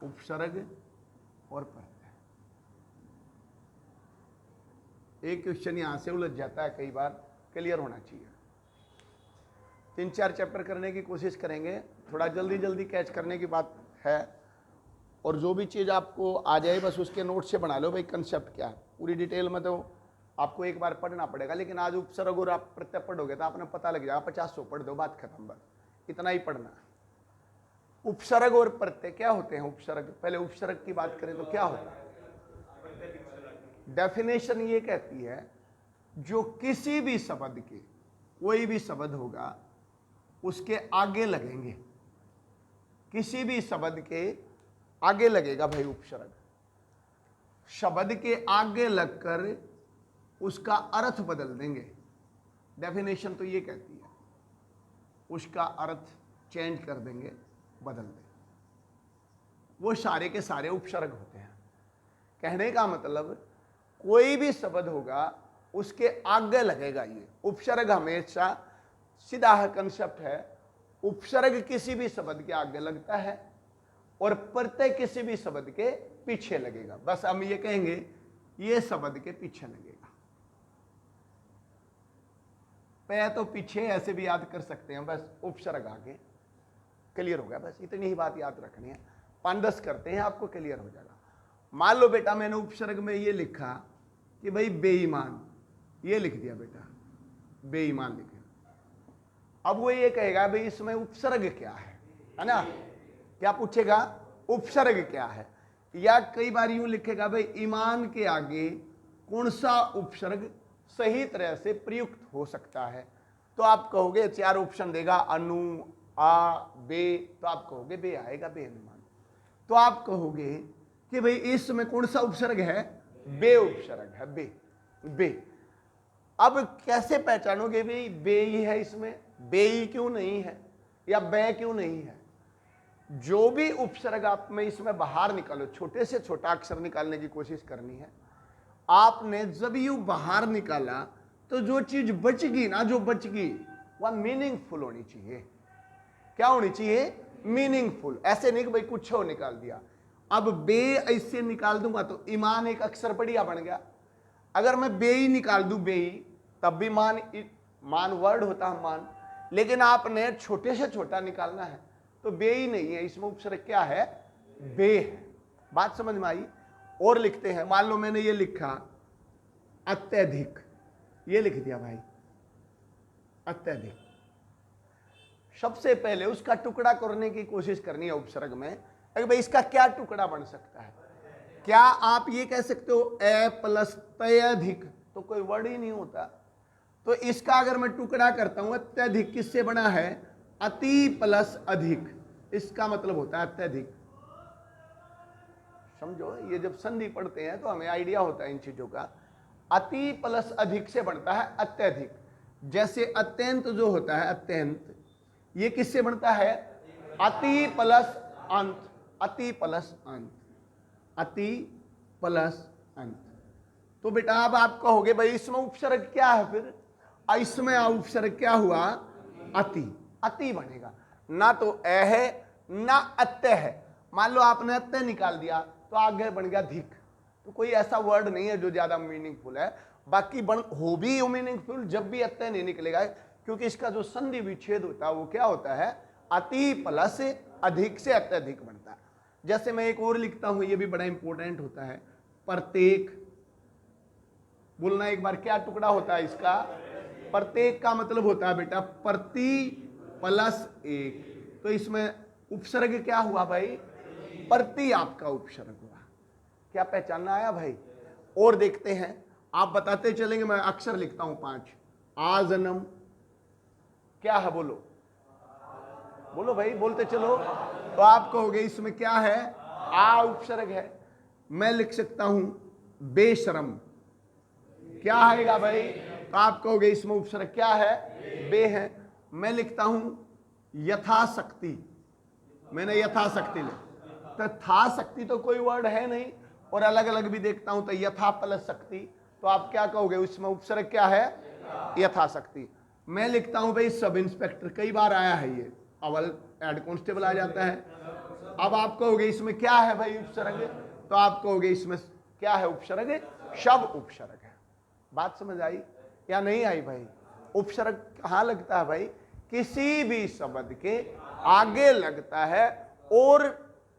उपसर्ग और प्रत्यय। एक क्वेश्चन यहां से उलझ जाता है, कई बार क्लियर होना चाहिए। 3-4 चैप्टर करने की कोशिश करेंगे, थोड़ा जल्दी जल्दी कैच करने की बात है। और जो भी चीज़ आपको आ जाए बस उसके नोट से बना लो भाई, कंसेप्ट क्या है। पूरी डिटेल में तो आपको एक बार पढ़ना पड़ेगा, लेकिन आज उपसर्ग और आप प्रत्यय पढ़ोगे तो आपने पता लग जाएगा। 50 पढ़ दो, बात खत्म, बस इतना ही पढ़ना। उपसर्ग और प्रत्यय क्या होते हैं? उपसर्ग, पहले उपसर्ग की बात करें तो क्या होता है? डेफिनेशन ये कहती है जो किसी भी शब्द के, कोई भी शब्द होगा उसके आगे लगेंगे, किसी भी शब्द के आगे लगेगा भाई उपसर्ग। शब्द के आगे लगकर उसका अर्थ बदल देंगे। डेफिनेशन तो ये कहती है उसका अर्थ चेंज कर देंगे, बदल देंगे। वो सारे के सारे उपसर्ग होते हैं। कहने का मतलब कोई भी शब्द होगा उसके आगे लगेगा ये उपसर्ग। हमेशा सीधा कंसेप्ट है, उपसर्ग किसी भी शब्द के आगे लगता है और प्रत्यय किसी भी शब्द के पीछे लगेगा। बस हम ये कहेंगे ये शब्द के पीछे लगेगा। पे तो पीछे ऐसे भी याद कर सकते हैं, बस उपसर्ग आगे। क्लियर हो गया? बस इतनी ही बात याद रखनी है। 5-10 करते हैं, आपको क्लियर हो जाएगा। मान लो बेटा मैंने उपसर्ग में ये लिखा कि भाई बेईमान, ये लिख दिया बेटा, बेईमान लिख दिया। अब वो ये कहेगा भाई इसमें उपसर्ग क्या है ना? क्या पूछेगा? उपसर्ग क्या है? या कई बार यूं लिखेगा भाई ईमान के आगे कौन सा उपसर्ग सही तरह से प्रयुक्त हो सकता है? तो आप कहोगे 4 ऑप्शन देगा, अनु, आ, बे, तो आप कहोगे बे आएगा, बेईमान। तो आप कहोगे कि भाई इसमें कौन सा उपसर्ग है? बे उपसर्ग है, बे, बे। अब कैसे पहचानोगे भाई बे ही है इसमें, बे ही क्यों नहीं है या बे क्यों नहीं है? जो भी उपसर्ग आप में इसमें बाहर निकालो, छोटे से छोटा अक्षर निकालने की कोशिश करनी है। आपने जब यू बाहर निकाला तो जो चीज बचगी ना, जो बचगी वह मीनिंगफुल होनी चाहिए। क्या होनी चाहिए? मीनिंगफुल। ऐसे नहीं कि भाई कुछ हो निकाल दिया। अब बे ऐसे निकाल दूंगा तो ईमान एक अक्षर बढ़िया बन गया। अगर मैं बे ही निकाल दूं, बे ही, तब भी मान, मान वर्ड होता है मान। लेकिन आपने छोटे से छोटा निकालना है तो बे ही नहीं है, इसमें उपसर्ग क्या है? बे है। बात समझ में आई? और लिखते हैं, मान लो मैंने ये लिखा अत्यधिक, ये लिख दिया भाई अत्यधिक। सबसे पहले उसका टुकड़ा करने की कोशिश करनी है उपसर्ग में, अरे भाई इसका क्या टुकड़ा बन सकता है? क्या आप ये कह सकते हो ए प्लस तयधिक? तो कोई वर्ड ही नहीं होता। तो इसका अगर मैं टुकड़ा करता हूं, अत्यधिक किससे बना है? अति प्लस अधिक, इसका मतलब होता है अत्यधिक। समझो, ये जब संधि पढ़ते हैं तो हमें आइडिया होता है इन चीजों का। अति प्लस अधिक से बनता है अत्यधिक। जैसे अत्यंत जो होता है, अत्यंत, ये किससे बनता है? अति प्लस अंत, अति प्लस अंत, अति प्लस अंत। तो बेटा अब आप कहोगे भाई इसमें उपसर्ग क्या है? फिर इसमें उपसर्ग क्या हुआ? अति, अति बनेगा। ना तो ए है ना अत्य है। मान लो आपने अत्य निकाल दिया तो आगे बन गया धिक। तो कोई ऐसा वर्ड नहीं है जो ज्यादा मीनिंगफुल है। बाकी हो भी मीनिंगफुल जब भी अत्य नहीं निकलेगा, क्योंकि इसका जो संधि विच्छेद होता है वो क्या होता है? अति प्लस अधिक से अत्यधिक बनता है। जैसे मैं एक और लिखता हूं, ये भी बड़ा इंपॉर्टेंट होता है, प्रत्येक। बोलना एक बार, क्या टुकड़ा होता है इसका? प्रत्येक का मतलब होता है बेटा प्रति प्लस एक। तो इसमें उपसर्ग क्या हुआ भाई? प्रति आपका उपसर्ग हुआ। क्या पहचानना आया भाई? और देखते हैं, आप बताते चलेंगे, मैं अक्षर लिखता हूं 5। आजन्म क्या है? बोलो बोलो भाई, बोलते चलो। तो आप कहोगे इसमें क्या है? आ उपसर्ग है। मैं लिख सकता हूं बेशरम, क्या आएगा भाई? तो आप कहोगे इसमें उपसर्ग क्या है? बे है। मैं लिखता हूं यथाशक्ति, मैंने यथाशक्ति लिखा, तो था शक्ति तो कोई वर्ड है नहीं, और अलग अलग भी देखता हूं तो यथा प्लस शक्ति। तो आप क्या कहोगे? उसमें उपसर्ग क्या है? यथाशक्ति। मैं लिखता हूं भाई सब इंस्पेक्टर, कई बार आया है ये, अवल एड कांस्टेबल आ जाता है, अब आप कहोगे इसमें क्या है भाई उपसर्ग, तो आप कहोगे इसमें क्या है उपसर्ग, शब उपसर्ग है। बात समझ आई या नहीं आई भाई? उपसर्ग कहां लगता है भाई? किसी भी शब्द के आगे लगता है और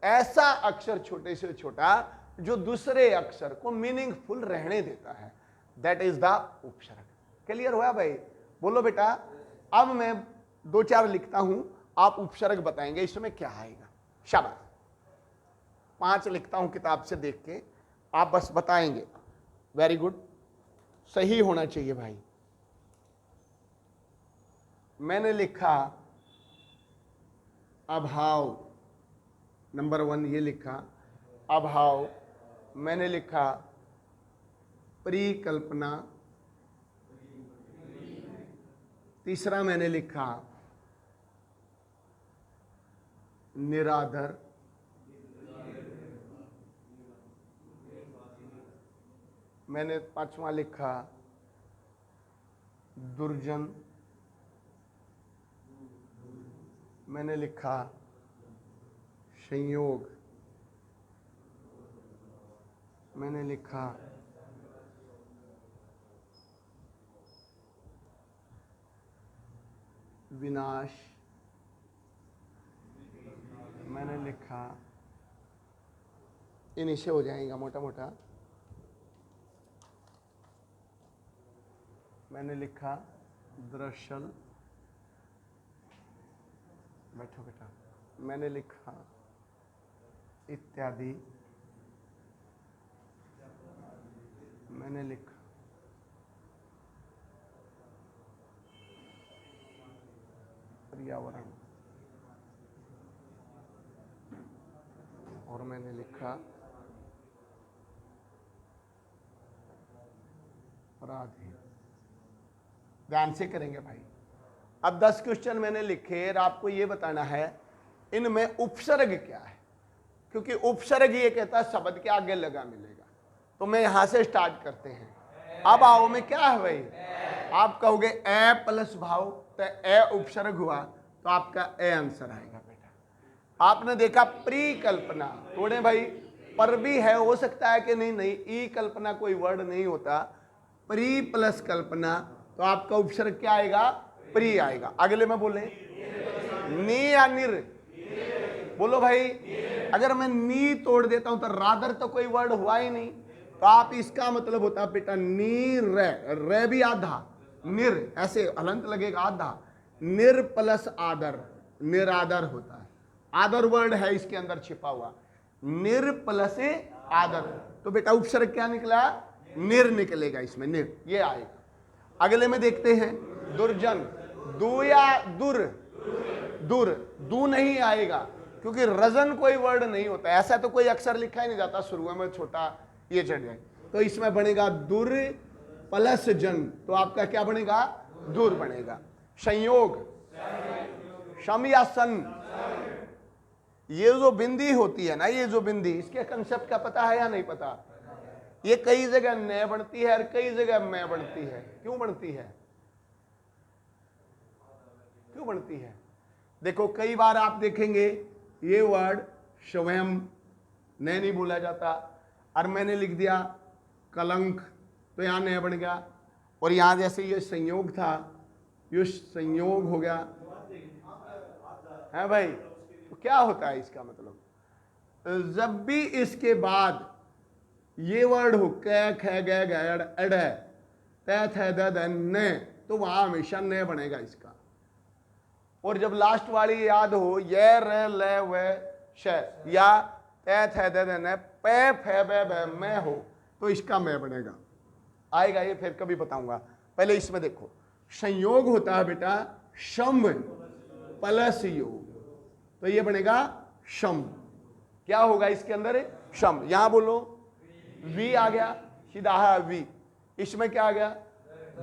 ऐसा अक्षर छोटे से छोटा जो दूसरे अक्षर को मीनिंगफुल रहने देता है, दैट इज द उपसर्ग। क्लियर हुआ भाई? बोलो बेटा। अब मैं 2-4 लिखता हूं, आप उपसर्ग बताएंगे इसमें क्या आएगा। शाबाश। 5 लिखता हूं किताब से देख के, आप बस बताएंगे। वेरी गुड, सही होना चाहिए भाई। मैंने लिखा अभाव, नंबर 1 ये लिखा अभाव। मैंने लिखा परिकल्पना। तीसरा मैंने लिखा निरादर। मैंने 5वां लिखा दुर्जन। मैंने लिखा संयोग। मैंने लिखा विनाश। मैंने लिखा, इन्हीं से हो जाएगा मोटा मोटा। मैंने लिखा दरअसल। बैठो बेटा। मैंने लिखा इत्यादि। मैंने लिखा पर्यावरण। और मैंने लिखा अपराधी। ध्यान से करेंगे भाई। अब 10 क्वेश्चन मैंने लिखे और आपको ये बताना है इनमें उपसर्ग क्या है, क्योंकि उपसर्ग ये कहता है शब्द के आगे लगा मिलेगा। तो मैं यहां से स्टार्ट करते हैं। अब आओ में क्या है भाई? आप कहोगे ए प्लस भाव, तो ए उपसर्ग हुआ, तो आपका ए आंसर आएगा बेटा। आपने देखा परिकल्पना, थोड़े भाई पर भी है, हो सकता है कि नहीं, नहीं ई कल्पना कोई वर्ड नहीं होता। परी प्लस कल्पना, तो आपका उपसर्ग क्या आएगा? प्री आएगा। अगले में बोले नी या निर? बोलो भाई। अगर मैं नी तोड़ देता हूं तो रादर तो कोई वर्ड हुआ ही नहीं, तो आप इसका मतलब होता बेटा नी रे भी आधा, निर ऐसे हलंत लगेगा आधा। निर प्लस आदर, निरादर होता है। आदर वर्ड है इसके अंदर छिपा हुआ, निर प्लस आदर। तो बेटा उपसर्ग क्या निकला? निर निकलेगा इसमें, निर ये आएगा। अगले में देखते हैं दुर्जन। दू या दुर? दुर। दू नहीं आएगा क्योंकि रजन कोई वर्ड नहीं होता, ऐसा तो कोई अक्षर लिखा ही नहीं जाता शुरू में छोटा ये चढ़ जाए। तो इसमें बनेगा दुर प्लस जन, तो आपका क्या बनेगा? दुर बनेगा। संयोग, शम या सन। ये जो बिंदी होती है ना, ये जो बिंदी, इसके कंसेप्ट का पता है या नहीं पता? ये कई जगह न बनती है और कई जगह मैं बनती है। क्यों बनती है? क्यों बनती है? देखो कई बार आप देखेंगे ये वर्ड स्वयं न नहीं बोला जाता, और मैंने लिख दिया कलंक, तो यहां न बन गया। और यहां जैसे ये संयोग था, ये संयोग हो गया है भाई। तो क्या होता है इसका मतलब? जब भी इसके बाद ये वर्ड हो कै ख ग अड़ तै थ द न, तो वहां हमेशा न बनेगा इसका। और जब लास्ट वाली याद हो ये र ल व श या तै थ द न पे फ ब भ मैं हो, तो इसका मैं बनेगा। आएगा ये फिर कभी बताऊंगा। पहले इसमें देखो, संयोग होता है बेटा शम प्लस योग, तो ये बनेगा शम। क्या होगा इसके अंदर? शम। यहां बोलो वी आ गया, सीधा है वी। इसमें क्या आ गया?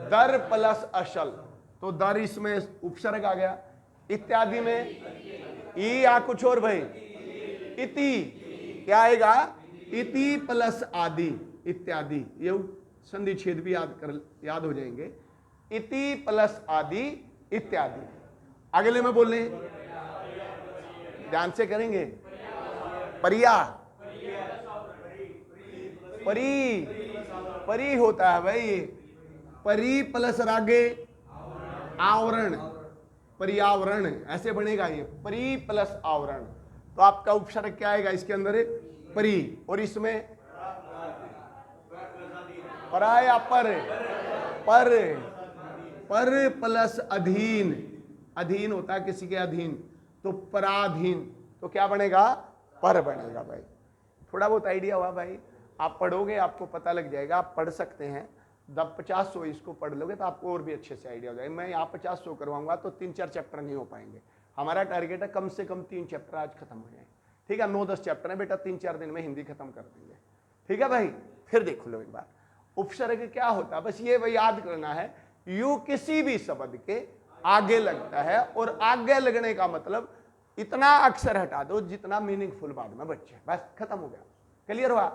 दर प्लस असल, तो दर इसमें उपसर्ग आ गया। इत्यादि में ई या कुछ और भाई? इति। क्या आएगा? इति प्लस आदि, इत्यादि। ये संधि छेद भी याद हो जाएंगे। इति प्लस आदि इत्यादि। अगले में बोले, ध्यान से करेंगे। परिया, परी, परी होता है भाई ये, परी प्लस आगे आवरण, पर्यावरण, ऐसे बनेगा ये, परी प्लस आवरण। तो आपका उपसर्ग क्या आएगा इसके अंदर? परी। और इसमें परा या पर? पर, पर प्लस अधीन, अधीन होता है किसी के अधीन, तो पराधीन, तो क्या बनेगा? पर बनेगा भाई। थोड़ा बहुत आइडिया हुआ भाई, आप पढ़ोगे आपको पता लग जाएगा, आप पढ़ सकते हैं। 50-100 इसको पढ़ लोगे तो आपको और भी अच्छे से आइडिया हो जाएगा। मैं यहाँ 50-100 करवाऊंगा तो 3-4 चैप्टर नहीं हो पाएंगे। हमारा टारगेट है कम से कम 3 चैप्टर आज खत्म हो जाए, ठीक है? 9-10 चैप्टर है बेटा, 3-4 दिन में हिंदी खत्म कर देंगे, ठीक है भाई? फिर देख लो एक बार उपसर्ग क्या होता है, बस ये वही याद करना है। यू किसी भी शब्द के आगे लगता है, और आगे लगने का मतलब इतना अक्षर हटा दो जितना मीनिंगफुल बाद में बचे, बस खत्म हो गया। क्लियर हुआ?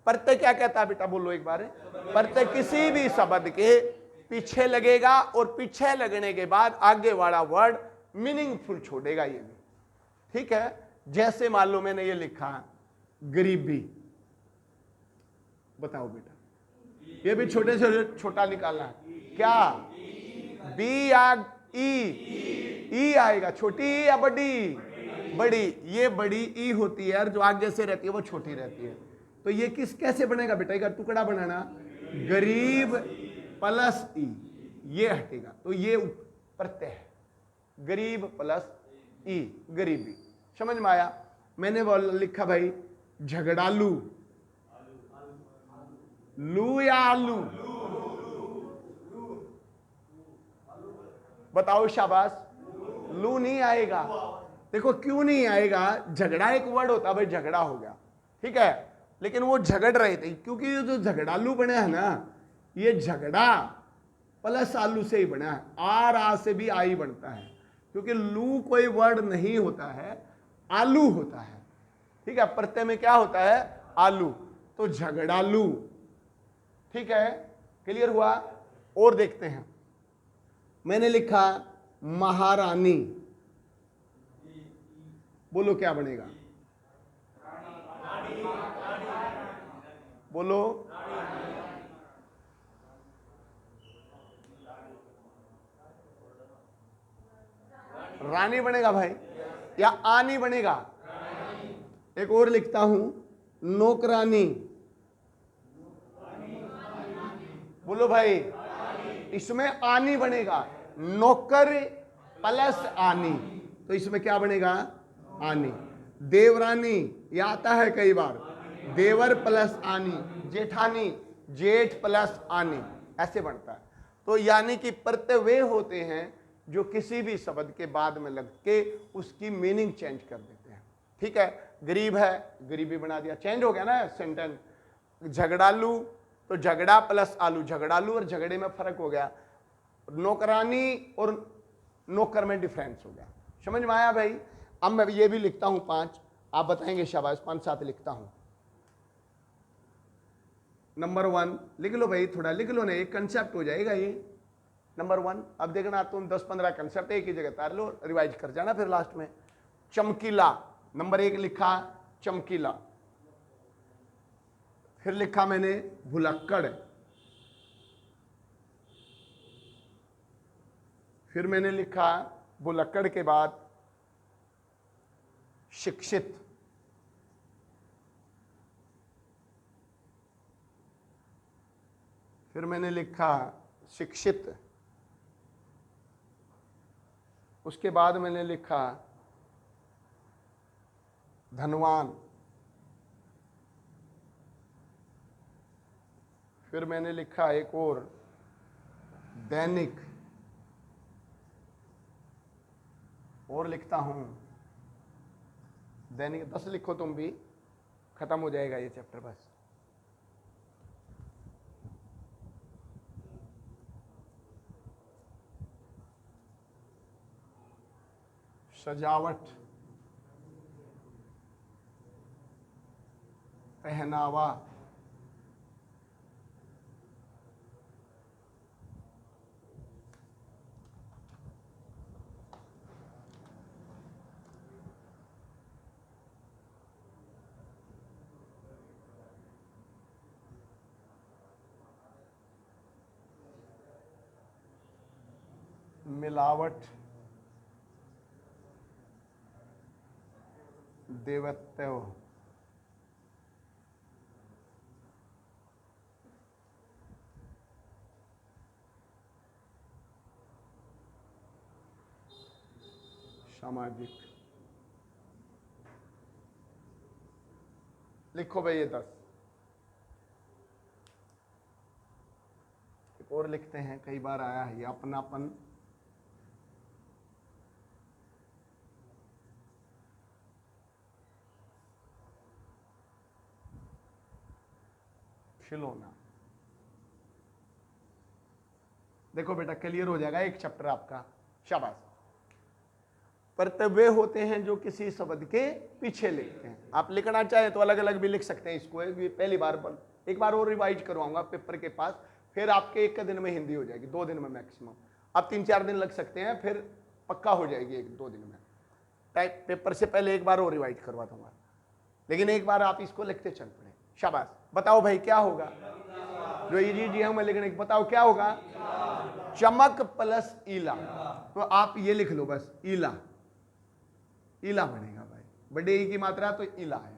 प्रत्यय क्या कहता है बेटा, बोलो एक बार। प्रत्यय किसी भी शब्द के पीछे लगेगा, और पीछे लगने के बाद आगे वाला वर्ड मीनिंगफुल छोड़ेगा, ये भी ठीक है। जैसे मान लो मैंने ये लिखा गरीबी, बताओ बेटा, ये भी छोटे से छोटा निकालना है क्या? बी या ई आएगा, छोटी ई या बड़ी? बड़ी। ये बड़ी ई होती है यार, जो आगे से रहती है वो छोटी रहती है। तो ये कैसे बनेगा बेटा? एक टुकड़ा बनाना, गरीब प्लस ई, ये हटेगा, तो ये प्रत्यय है, गरीब प्लस ई, गरीबी। समझ में आया? मैंने लिखा भाई झगड़ालू, लू या आलू? बताओ, शाबाश। लू नहीं आएगा। देखो क्यों नहीं आएगा, झगड़ा एक वर्ड होता है भाई, झगड़ा हो गया, ठीक है, लेकिन वो झगड़ रहे थे, क्योंकि ये जो झगड़ालू बना है ना, ये झगड़ा प्लस आलू से ही बना है। आर आ से भी आई बनता है, क्योंकि लू कोई वर्ड नहीं होता है, आलू होता है, ठीक है? प्रत्यय में क्या होता है? आलू। तो झगड़ालू, ठीक है? क्लियर हुआ? और देखते हैं, मैंने लिखा महारानी, बोलो क्या बनेगा? बोलो। रानी बनेगा भाई, या आनी बनेगा? एक और लिखता हूं, नौकरानी, बोलो भाई। इसमें आनी बनेगा, नौकर प्लस आनी, तो इसमें क्या बनेगा? आनी। देवरानी, ये आता है कई बार, देवर प्लस आनी। जेठानी, जेठ प्लस आनी, ऐसे बनता है। तो यानी कि प्रत्यय वे होते हैं जो किसी भी शब्द के बाद में लग के उसकी मीनिंग चेंज कर देते हैं, ठीक है? गरीब है, गरीबी बना दिया, चेंज हो गया ना सेंटेंस। झगड़ालू, तो झगड़ा प्लस आलू, झगड़ालू और झगड़े में फर्क हो गया। नौकरानी और नौकर में डिफरेंस हो गया। समझ में आया भाई? अब मैं ये भी लिखता हूं 5, आप बताएंगे शाबाश। 5-7 लिखता हूं। नंबर 1 लिख लो भाई, थोड़ा लिख लो ना, एक कंसेप्ट हो जाएगा ये। नंबर 1, अब देखना तुम 10-15 कंसेप्ट एक ही जगह तार लो, रिवाइज कर जाना फिर लास्ट में। चमकीला, नंबर 1 लिखा चमकीला। फिर लिखा मैंने भुलक्कड़, फिर मैंने लिखा भुलक्कड़ के बाद शिक्षित, फिर मैंने लिखा शिक्षित, उसके बाद मैंने लिखा धनवान, फिर मैंने लिखा एक और दैनिक, और लिखता हूं दैनिक। 10 लिखो तुम भी, खत्म हो जाएगा ये चैप्टर बस। सजावट, पहनावा, मिलावट, देवत्व, सामाजिक। लिखो भाई ये 10। एक और लिखते हैं, कई बार आया है ये, अपनापन, खिलौना। देखो बेटा क्लियर हो जाएगा एक चैप्टर आपका, शाबाश। प्रत्यय वे होते हैं जो किसी शब्द के पीछे लिखते हैं। आप लिखना चाहे तो अलग अलग भी लिख सकते हैं इसको, पहली बार एक बार और रिवाइज करवाऊंगा पेपर के पास, फिर आपके एक दिन में हिंदी हो जाएगी, 2 दिन में मैक्सिमम। आप 3-4 दिन लग सकते हैं, फिर पक्का हो जाएगी 1-2 दिन में। टाइप पेपर से पहले एक बार और रिवाइज करवा दूंगा, लेकिन एक बार आप इसको लिखते चल पड़े। शाबाश। बताओ भाई क्या होगा, जो जी हम लिखने, बताओ क्या होगा। चमक प्लस ईला, तो आप ये लिख लो बस, ईला, ईला बनेगा भाई, बड़े ई की मात्रा तो ईला है।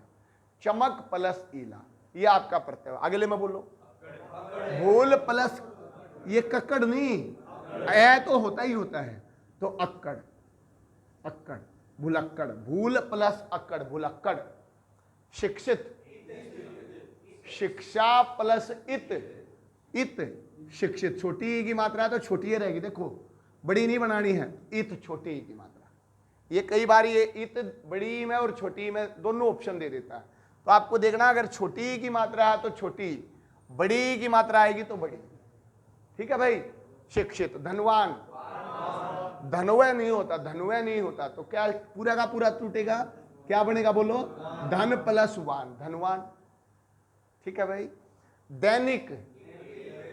चमक प्लस ईला, ये आपका प्रत्यय। अगले में बोलो, भूल प्लस, ये कक्कड़ नहीं, ऐ तो होता ही होता है, तो अक्कड़, अक्कड़, भुलक्कड़, भूल प्लस अक्कड़, भुलक्कड़। शिक्षित, शिक्षा प्लस इत, इत, शिक्षित। छोटी ई की मात्रा है तो छोटी ही रहेगी, देखो बड़ी नहीं बनानी है, इत छोटी ई की मात्रा। ये कई बार ये इत बड़ी में और छोटी में दोनों ऑप्शन दे देता है, तो आपको देखना अगर छोटी की मात्रा है तो छोटी, बड़ी की मात्रा आएगी तो बड़ी। ठीक है भाई। शिक्षित, धनवान, धनवय नहीं होता, धनवय नहीं होता, तो क्या पूरा का पूरा टूटेगा, क्या बनेगा बोलो, धन प्लस वान, धनवान। ठीक है भाई। दैनिक,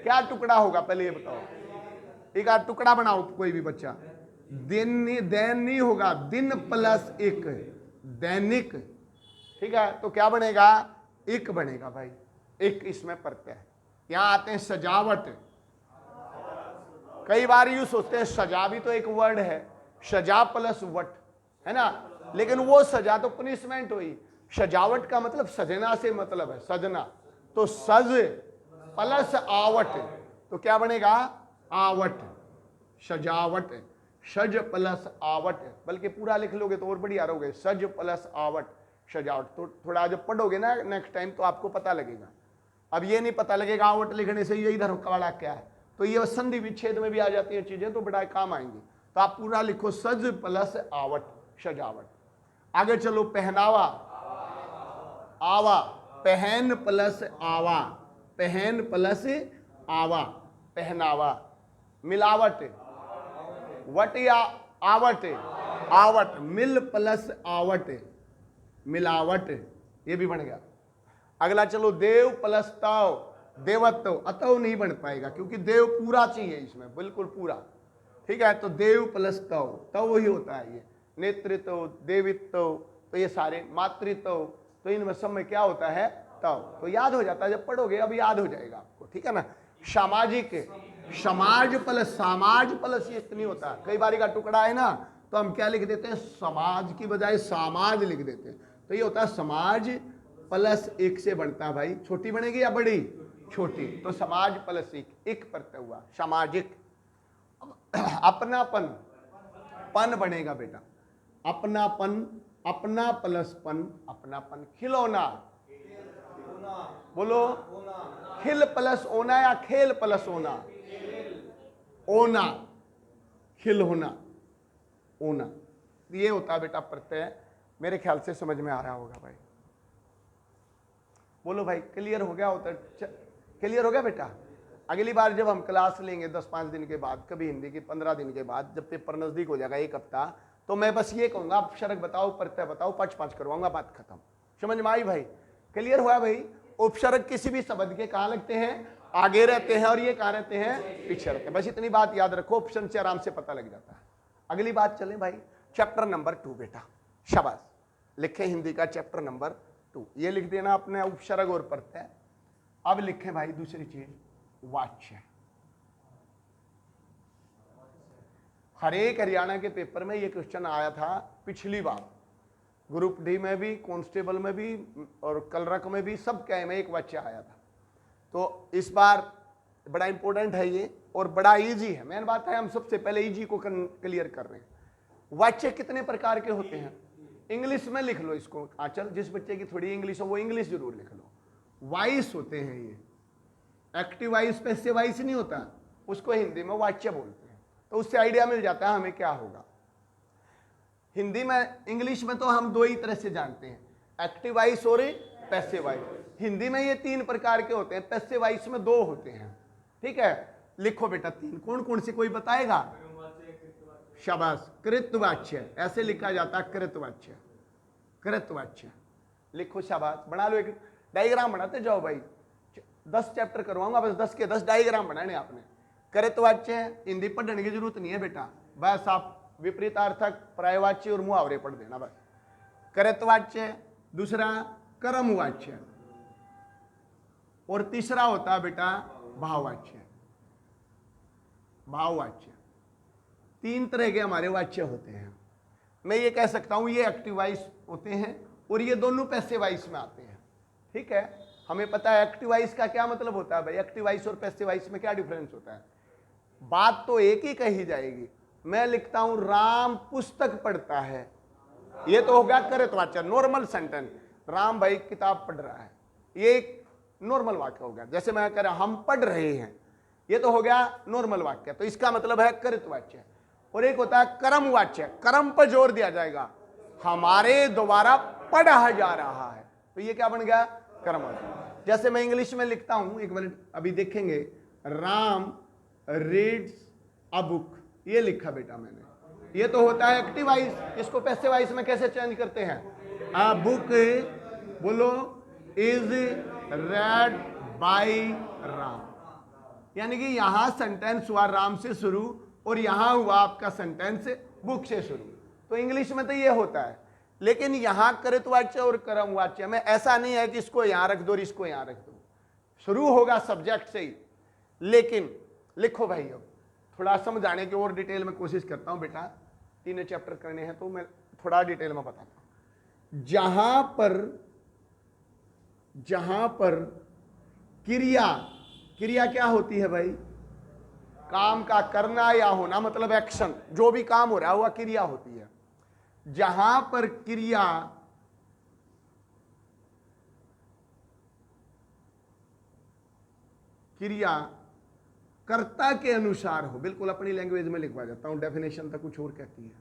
क्या टुकड़ा होगा पहले ये बताओ, एक आध टुकड़ा बनाओ कोई भी बच्चा। दिन, दैन नहीं होगा, दिन प्लस एक, दैनिक। ठीक है, तो क्या बनेगा, एक बनेगा भाई, एक इसमें प्रत्यय है। यहां आते हैं सजावट। कई बार यूं सोचते हैं सजा भी तो एक वर्ड है, सजा प्लस वट है ना, लेकिन वो सजा तो पनिशमेंट हुई, सजावट का मतलब सजना से मतलब है, सजना। तो सज प्लस आवट, तो क्या बनेगा, आवट, सजावट, सज प्लस आवट। बल्कि पूरा लिख लोगे तो और बढ़िया रहोगे, सज प्लस आवट, सजावट। तो थोड़ा जब पढ़ोगे ना नेक्स्ट टाइम तो आपको पता लगेगा। अब ये नहीं पता लगेगा आवट लिखने से ये इधर वाला क्या है, तो ये संधि विच्छेद में भी आ जाती है चीजें, तो बड़ा काम आएंगी। तो आप पूरा लिखो, सज प्लस आवट, सजावट। आगे चलो, पहनावा, आवा, पहन प्लस आवा, पहन प्लस आवा, पहनावा। मिलावट, वट या आवट, आवट, मिल प्लस आवट, मिलावट, ये भी बन गया। अगला चलो, देव प्लस तव, देवत्व। अतव नहीं बन पाएगा क्योंकि देव पूरा चाहिए इसमें, बिल्कुल पूरा। ठीक है, तो देव प्लस तव, तव वही होता है ये, नेतृत्व, देवित्व, तो ये सारे, मातृत्व, तो इनमें सब में क्या होता है, तव। तो याद हो जाता है जब पढ़ोगे, अब याद हो जाएगा आपको। ठीक है ना। सामाजिक, समाज प्लस, समाज प्लस ये नहीं होता, कई बारी का टुकड़ा है ना, तो हम क्या लिख देते हैं, समाज की बजाय सामाज लिख देते हैं। तो ये होता है समाज प्लस एक से बनता है भाई, छोटी बनेगी या बड़ी, छोटी, तो समाज प्लस एक प्रत्यय हुआ, सामाजिक। अपनापन, पन बनेगा बेटा, अपनापन, अपना प्लस पन, अपनापन। खिलौना, बोलो, खिल प्लस ओना या खेल प्लस ओना, ओना, खिल होना, ओना, ये होता है बेटा प्रत्यय। मेरे ख्याल से समझ में आ रहा होगा भाई। बोलो भाई, क्लियर हो गया होता, क्लियर हो गया बेटा। अगली बार जब हम क्लास लेंगे 10-5 दिन के बाद, कभी हिंदी की 15 दिन के बाद, जब पेपर नजदीक हो जाएगा 1 हफ्ता, तो मैं बस ये कहूंगा, आप शरक बताओ, प्रत्यय बताओ, 5-5 करवाऊंगा, बात खत्म। समझ में आई भाई, क्लियर हुआ भाई। उपसर्ग किसी भी शब्द के कहां लगते हैं, आगे रहते हैं, और ये कहां रहते हैं, पीछे रहते हैं। बस इतनी बात याद रखो, ऑप्शन से आराम से पता लग जाता है। अगली बात चले भाई, चैप्टर नंबर 2 बेटा, शाबाश। लिखे हिंदी का चैप्टर नंबर 2, ये लिख देना अपने, उपसर्ग और प्रत्यय। अब लिखे भाई दूसरी चीज, वाच्य। हर एक हरियाणा के पेपर में ये क्वेश्चन आया था पिछली बार, ग्रुप डी में भी, कांस्टेबल में भी और कलरक में भी, सब क्या में एक वाक्य आया था। तो इस बार बड़ा इंपॉर्टेंट है ये और बड़ा इजी है। मेन बात है हम सबसे पहले इजी को क्लियर कर रहे हैं। वाक्य कितने प्रकार के होते हैं? इंग्लिश में लिख लो इसको आंचल, जिस बच्चे की थोड़ी इंग्लिश हो वो इंग्लिश जरूर लिख लो। वाइस होते हैं ये, एक्टिव वाइस पैसिव वाइस नहीं होता, उसको हिंदी में वाक्य बोलते हैं। तो उससे आइडिया मिल जाता है हमें क्या होगा। हिंदी में, इंग्लिश में तो हम दो ही तरह से जानते हैं, एक्टिव वाइस और पैसिव वाइस। हिंदी में ये 3 प्रकार के होते हैं, पैसिव वाइस में 2 होते हैं। ठीक है, लिखो बेटा 3, कौन कौन से कोई बताएगा? शाबाश, कृतवाच्य, ऐसे लिखा जाता है कृतवाच्य, कृतवाच्य लिखो। शाबाश, बना लो, एक डायग्राम बनाते जाओ भाई। 10 चैप्टर करवाऊंगा, बस 10 के 10 डायग्राम बनाने आपने। कृतवाच्य हिंदी पढ़ने की जरूरत नहीं है बेटा, बस आप विपरीतार्थक, पर्यायवाच्य और मुहावरे पढ़ देना बस। कृतवाच्य, दूसरा कर्मवाच्य, और तीसरा होता है बेटा भाववाच्य। भाववाच्य 3 तरह के हमारे वाच्य होते हैं। मैं ये कह सकता हूं ये एक्टिव वाइस होते हैं और ये दोनों पैसिव वाइस में आते हैं। ठीक है, हमें पता है एक्टिव वाइस का क्या मतलब होता है भाई, एक्टिव वाइस और पैसिव वाइस में क्या डिफरेंस होता है? बात तो एक ही कही जाएगी। मैं लिखता हूं राम पुस्तक पढ़ता है, ये तो हो गया कृतवाच्य, नॉर्मल सेंटेंस। राम भाई किताब पढ़ रहा है, ये एक नॉर्मल वाक्य हो गया। जैसे मैं कह रहा हम पढ़ रहे हैं, ये तो हो गया नॉर्मल वाक्य, तो इसका मतलब है कृतवाच्य। और एक होता है कर्मवाच्य, कर्म पर जोर दिया जाएगा, हमारे द्वारा पढ़ा जा रहा है, तो ये क्या बन गया? कर्मवाच्य। जैसे मैं इंग्लिश में लिखता हूं, एक मिनट अभी देखेंगे, राम रीड्स अ बुक, ये लिखा बेटा मैंने, ये तो होता है एक्टिव वाइस। इसको पैसिव वाइस में कैसे चेंज करते हैं? अ बुक बोलो इज रेड बाय राम, यानी कि यहां सेंटेंस हुआ राम से शुरू और यहां हुआ आपका सेंटेंस बुक से शुरू। तो इंग्लिश में तो ये होता है, लेकिन यहां कृतवाच्य और कर्मवाच्य में ऐसा नहीं है कि इसको यहां रख दो और इसको यहां रख दो, शुरू होगा सब्जेक्ट से ही। लेकिन लिखो भाई, अब थोड़ा समझाने की और डिटेल में कोशिश करता हूं बेटा, 3 चैप्टर करने हैं तो मैं थोड़ा डिटेल में बताता हूं। जहां पर क्रिया क्या होती है भाई? काम का करना या होना, मतलब एक्शन, जो भी काम हो रहा है वह क्रिया होती है। जहां पर क्रिया कर्ता के अनुसार हो, बिल्कुल अपनी लैंग्वेज में लिखवा जाता हूं, डेफिनेशन तक कुछ और कहती है।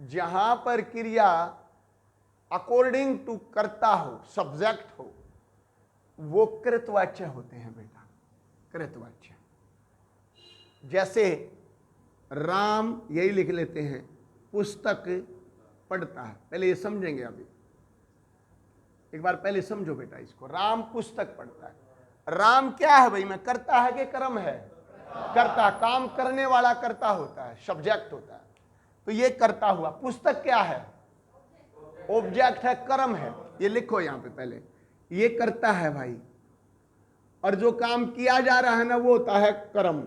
जहां पर क्रिया अकॉर्डिंग टू कर्ता हो, सब्जेक्ट हो, वो कृतवाच्य होते हैं बेटा, कृतवाच्य। जैसे राम, यही लिख लेते हैं, पुस्तक पढ़ता है। पहले ये समझेंगे, अभी एक बार पहले समझो बेटा इसको। राम पुस्तक पढ़ता है, राम क्या है भाई? मैं करता है कि कर्म है? करता, काम करने वाला करता होता है, सब्जेक्ट होता है, तो ये करता हुआ। पुस्तक क्या है? ऑब्जेक्ट है, कर्म है। ये लिखो यहां पे पहले, ये करता है भाई, और जो काम किया जा रहा है ना वो होता है कर्म।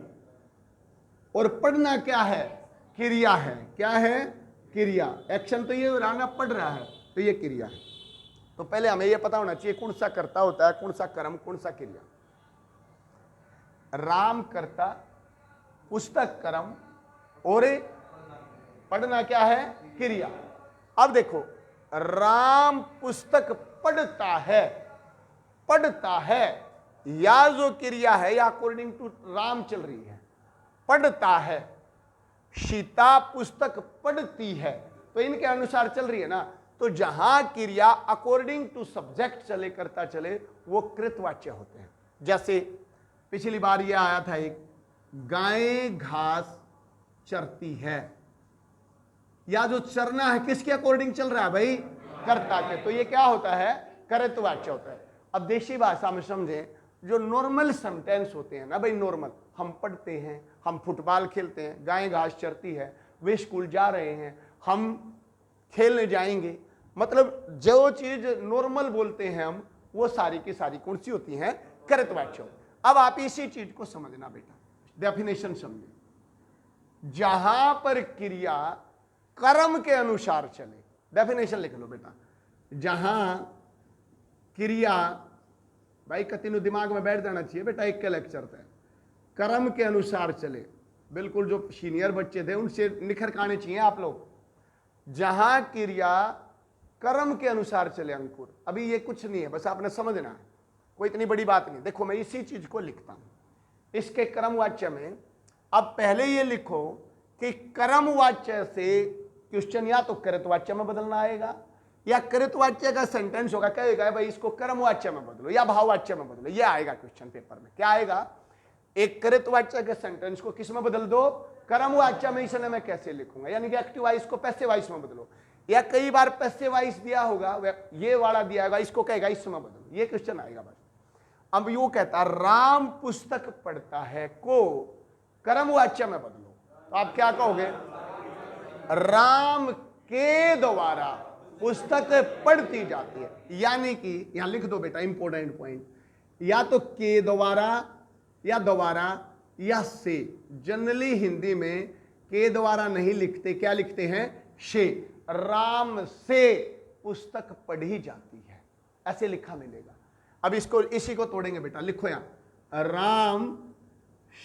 और पढ़ना क्या है? क्रिया है। क्या है? क्रिया। एक्शन तो ये हो रहा ना, पढ़ रहा है, तो ये क्रिया है। तो पहले हमें ये पता होना चाहिए कौन सा कर्ता होता है, कौन सा कर्म, कौन सा क्रिया। राम कर्ता, पुस्तक कर्म, और पढ़ना क्या है? क्रिया। अब देखो, राम पुस्तक पढ़ता है, या जो क्रिया है या अकॉर्डिंग टू राम चल रही है, पढ़ता है। सीता पुस्तक पढ़ती है, तो इनके अनुसार चल रही है ना। तो जहां क्रिया अकॉर्डिंग टू सब्जेक्ट चले, करता चले, वो कृतवाच्य होते हैं। जैसे पिछली बार ये आया था एक, गायें घास चरती है, या जो चरना है किसके अकॉर्डिंग चल रहा है भाई? कर्ता के, तो ये क्या होता है? कृतवाच्य होता है। अब देशी भाषा में समझें, जो नॉर्मल सेंटेंस होते हैं ना भाई, नॉर्मल, हम पढ़ते हैं, हम फुटबॉल खेलते हैं, गायें घास चरती है, वे स्कूल जा रहे हैं, हम खेलने जाएंगे, मतलब जो चीज नॉर्मल बोलते हैं हम, वो सारी की सारी कौन सी होती हैं? कृतवाच्य। अब आप इसी चीज को समझना बेटा, डेफिनेशन समझे, जहां पर क्रिया कर्म के अनुसार चले, डेफिनेशन लिख लो बेटा, जहां क्रिया, भाई कतिनु दिमाग में बैठ जाना चाहिए बेटा, एक के लेक्चर पे, कर्म के अनुसार चले, बिल्कुल जो सीनियर बच्चे थे उनसे निखर के आने चाहिए आप लोग, जहां क्रिया कर्म के अनुसार चले अंकुर। अभी ये कुछ नहीं है, बस आपने समझना है, कोई इतनी बड़ी बात नहीं। देखो मैं इसी चीज को लिखता हूं इसके कर्मवाच्य में। अब पहले ये लिखो कि कर्मवाच्य से क्वेश्चन या तो कृतवाच्य में बदलना आएगा, या कृतवाच्य का सेंटेंस होगा, कहेगा भाई इसको कर्मवाच्य में बदलो या भाववाच्य में बदलो, ये आएगा क्वेश्चन पेपर में। क्या आएगा? एक कृतवाच्य के सेंटेंस को किस में बदल दो? कर्मवाच्य में। इसने मैं कैसे लिखूंगा? यानी कि एक्टिव वॉइस को पैसिव वॉइस में बदलो, या कई बार पैसिव वॉइस दिया होगा, ये वाला दिया होगा, इसको कहेगा इसमें बदलो, ये क्वेश्चन आएगा बस। अब यू कहता राम पुस्तक पढ़ता है को कर्मवाच्य में बदलो, तो आप क्या कहोगे? राम के द्वारा पुस्तक पढ़ती जाती है। यानी कि यहां लिख दो बेटा इंपॉर्टेंट पॉइंट, या तो के द्वारा या द्वारा या से। जनरली हिंदी में के द्वारा नहीं लिखते, क्या लिखते हैं? से। राम से पुस्तक पढ़ी जाती है, ऐसे लिखा मिलेगा। अब इसको इसी को तोड़ेंगे बेटा, लिखो यहां राम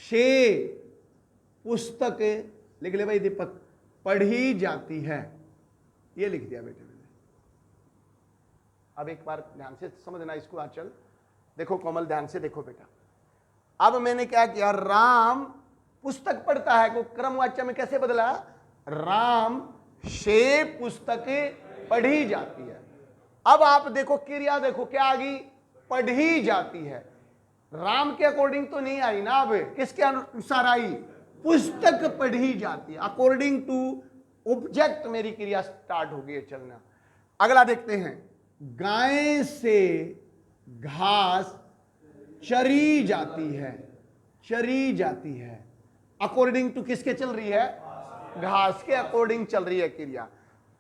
से पुस्तक, लिख ले भाई दीपक, पढ़ी जाती है, ये लिख दिया बेटे मैंने। अब एक बार ध्यान से समझना इसको आंचल, देखो कोमल ध्यान से देखो बेटा। अब मैंने क्या किया? राम पुस्तक पढ़ता है को क्रमवाच्य में कैसे बदला? राम से पुस्तक पढ़ी जाती है। अब आप देखो क्रिया, देखो क्या आ गई? पढ़ी जाती है। राम के अकॉर्डिंग तो नहीं आई ना, अब किसके अनुसार आई? पुस्तक पढ़ी जाती है, अकॉर्डिंग टू ऑब्जेक्ट मेरी क्रिया स्टार्ट हो गई चलना। अगला देखते हैं, गाय से घास चरी जाती है, चरी जाती है, अकॉर्डिंग टू किसके चल रही है? घास के अकॉर्डिंग चल रही है क्रिया।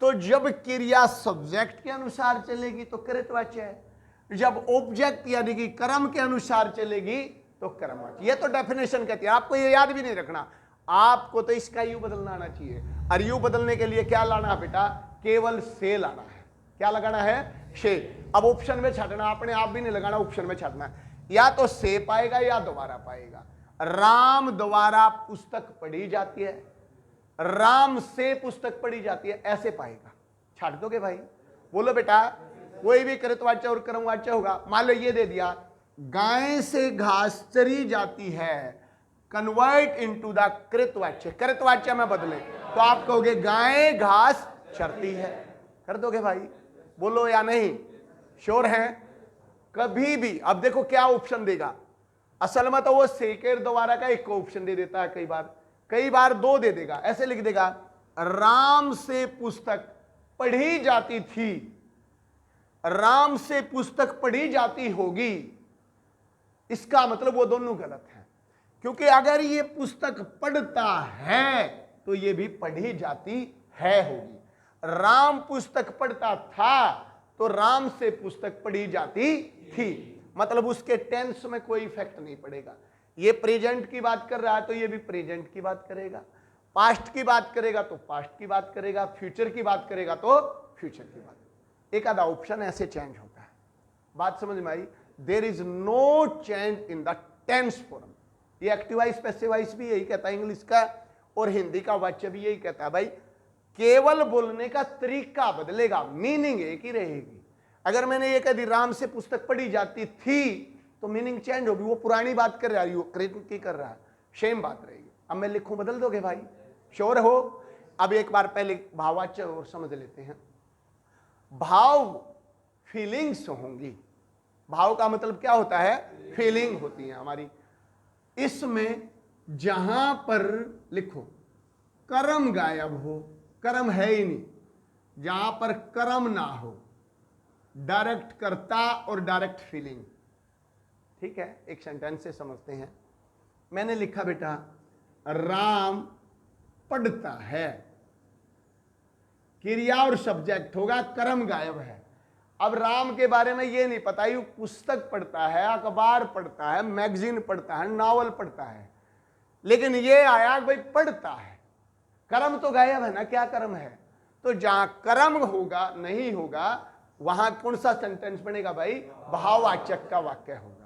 तो जब क्रिया सब्जेक्ट के अनुसार चलेगी तो कृतवाच्य है, जब ऑब्जेक्ट यानी कि कर्म के अनुसार चलेगी तो कर्मवाच्य। ये तो डेफिनेशन कहती है, आपको ये याद भी नहीं रखना, आपको तो इसका यू बदलना आना चाहिए। और यू बदलने के लिए क्या लाना है बेटा? केवल से लाना है। क्या लगाना है? से। अब ऑप्शन में छाटना, अपने आप भी नहीं लगाना, ऑप्शन में छाटना, या तो से पाएगा या दोबारा पाएगा। राम द्वारा पुस्तक पढ़ी जाती है, राम से पुस्तक पढ़ी जाती है, ऐसे पाएगा। छाट दोगे भाई? बोलो बेटा, कोई भी कृतवाच्य और कर्मवाच्य होगा। मान लो ये दे दिया, गाय से घास चरी जाती है, कन्वर्ट इनटू द कृतवाच्य, कृतवाच्य में बदले तो आप कहोगे गाय घास चरती है। कर दोगे भाई? बोलो या नहीं? श्योर है? कभी भी अब देखो क्या ऑप्शन देगा, असल में तो वो सेकेर द्वारा का एक ऑप्शन दे देता है, कई बार दो दे देगा। ऐसे लिख देगा, राम से पुस्तक पढ़ी जाती थी, राम से पुस्तक पढ़ी जाती होगी। इसका मतलब वो दोनों गलत हैं, क्योंकि अगर ये पुस्तक पढ़ता है तो ये भी पढ़ी जाती है होगी। राम पुस्तक पढ़ता था तो राम से पुस्तक पढ़ी जाती थी, मतलब उसके टेंस में कोई इफेक्ट नहीं पड़ेगा। ये प्रेजेंट की बात कर रहा है तो ये भी प्रेजेंट की बात करेगा, पास्ट की बात करेगा तो पास्ट की बात करेगा, फ्यूचर की बात करेगा तो फ्यूचर की बात। एक आधा ऑप्शन ऐसे चेंज होता है। बात समझ में आई? There is no change in the tense form. ये एक्टिव वॉइस पैसिव वॉइस भी यही कहता है इंग्लिश का, और हिंदी का वाच्य भी यही कहता है भाई, केवल बोलने का तरीका बदलेगा, मीनिंग एक ही रहेगी। अगर मैंने ये कह दी राम से पुस्तक पढ़ी जाती थी तो मीनिंग चेंज होगी, वो पुरानी बात कर रहा है, की कर रहा है, सेम बात रहेगी। अब मैं लिखूं, बदल दोगे भाई? श्योर हो? अब एक बार पहले भाववाच्य और समझ लेते हैं। भाव फीलिंग्स होंगी, भाव का मतलब क्या होता है? फीलिंग होती है हमारी। इसमें जहां पर लिखो कर्म गायब हो, कर्म है ही नहीं, जहां पर कर्म ना हो, डायरेक्ट कर्ता और डायरेक्ट फीलिंग। ठीक है, एक सेंटेंस से समझते हैं। मैंने लिखा बेटा, राम पढ़ता है, क्रिया और सब्जेक्ट होगा, कर्म गायब है। अब राम के बारे में ये नहीं पता, ये पुस्तक पढ़ता है, अखबार पढ़ता है, मैगजीन पढ़ता है, नॉवल पढ़ता है, लेकिन ये आया भाई पढ़ता है, कर्म तो गायब है ना, क्या कर्म है? तो जहां कर्म होगा नहीं होगा वहां कौन सा सेंटेंस बनेगा भाई? भाववाचक का वाक्य होगा।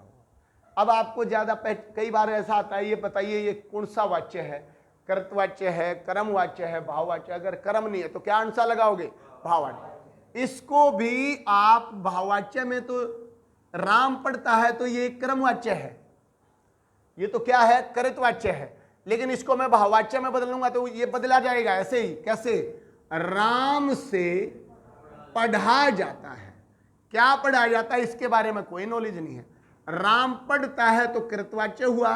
अब आपको ज्यादा कई बार ऐसा आता है, ये बताइए ये कौन सा वाच्य है? कर्तवाच्य है, कर्मवाच्य है, भाववाच्य। अगर कर्म नहीं है तो क्या आंसर लगाओगे? भाववाच्य। इसको भी आप भाववाच्य में, तो राम पढ़ता है तो ये कर्मवाच्य है, ये तो क्या है? कर्तवाच्य है। लेकिन इसको मैं भाववाच्य में बदलूंगा तो ये बदला जाएगा ऐसे ही। कैसे? राम से पढ़ा जाता है। क्या पढ़ा जाता है इसके बारे में कोई नॉलेज नहीं है। राम पढ़ता है तो कृतवाच्य हुआ,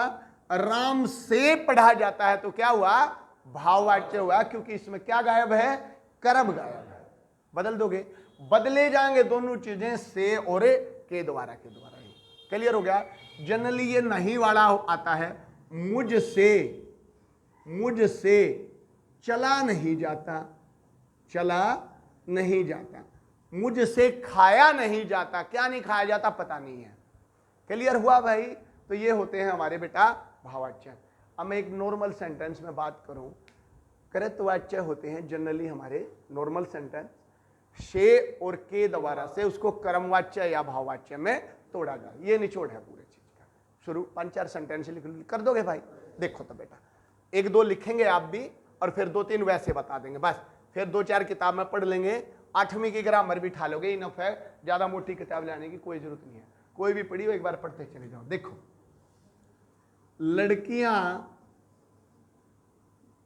राम से पढ़ा जाता है तो क्या हुआ? भाववाच्य हुआ, क्योंकि इसमें क्या गायब है? कर्म गायब है। बदल दोगे? बदले जाएंगे दोनों चीजें से और के द्वारा ही। क्लियर हो गया? जनरली ये नहीं वाला आता है, मुझसे चला नहीं जाता, चला नहीं जाता, मुझसे खाया नहीं जाता। क्या नहीं खाया जाता पता नहीं है। क्लियर हुआ भाई? तो ये होते हैं हमारे बेटा भाववाच्य। अब मैं एक नॉर्मल सेंटेंस में बात करूं, कृतवाच्य होते हैं जनरली हमारे नॉर्मल सेंटेंस, से और के द्वारा से उसको कर्मवाच्य या भाववाच्य में तोड़ा जाए। ये निचोड़ है पूरे चीज का। शुरू 5-4 सेंटेंस कर दोगे भाई? देखो तो बेटा, 1-2 लिखेंगे आप भी और फिर 2-3 वैसे बता देंगे बस। फिर 2-4 किताब में पढ़ लेंगे, 8वीं की ग्रामर भी ठा लोगे, इनफ है। ज्यादा मोटी किताब लाने की कोई जरूरत नहीं है। कोई भी पढ़ी हो एक बार पढ़ते चले जाओ। देखो, लड़कियां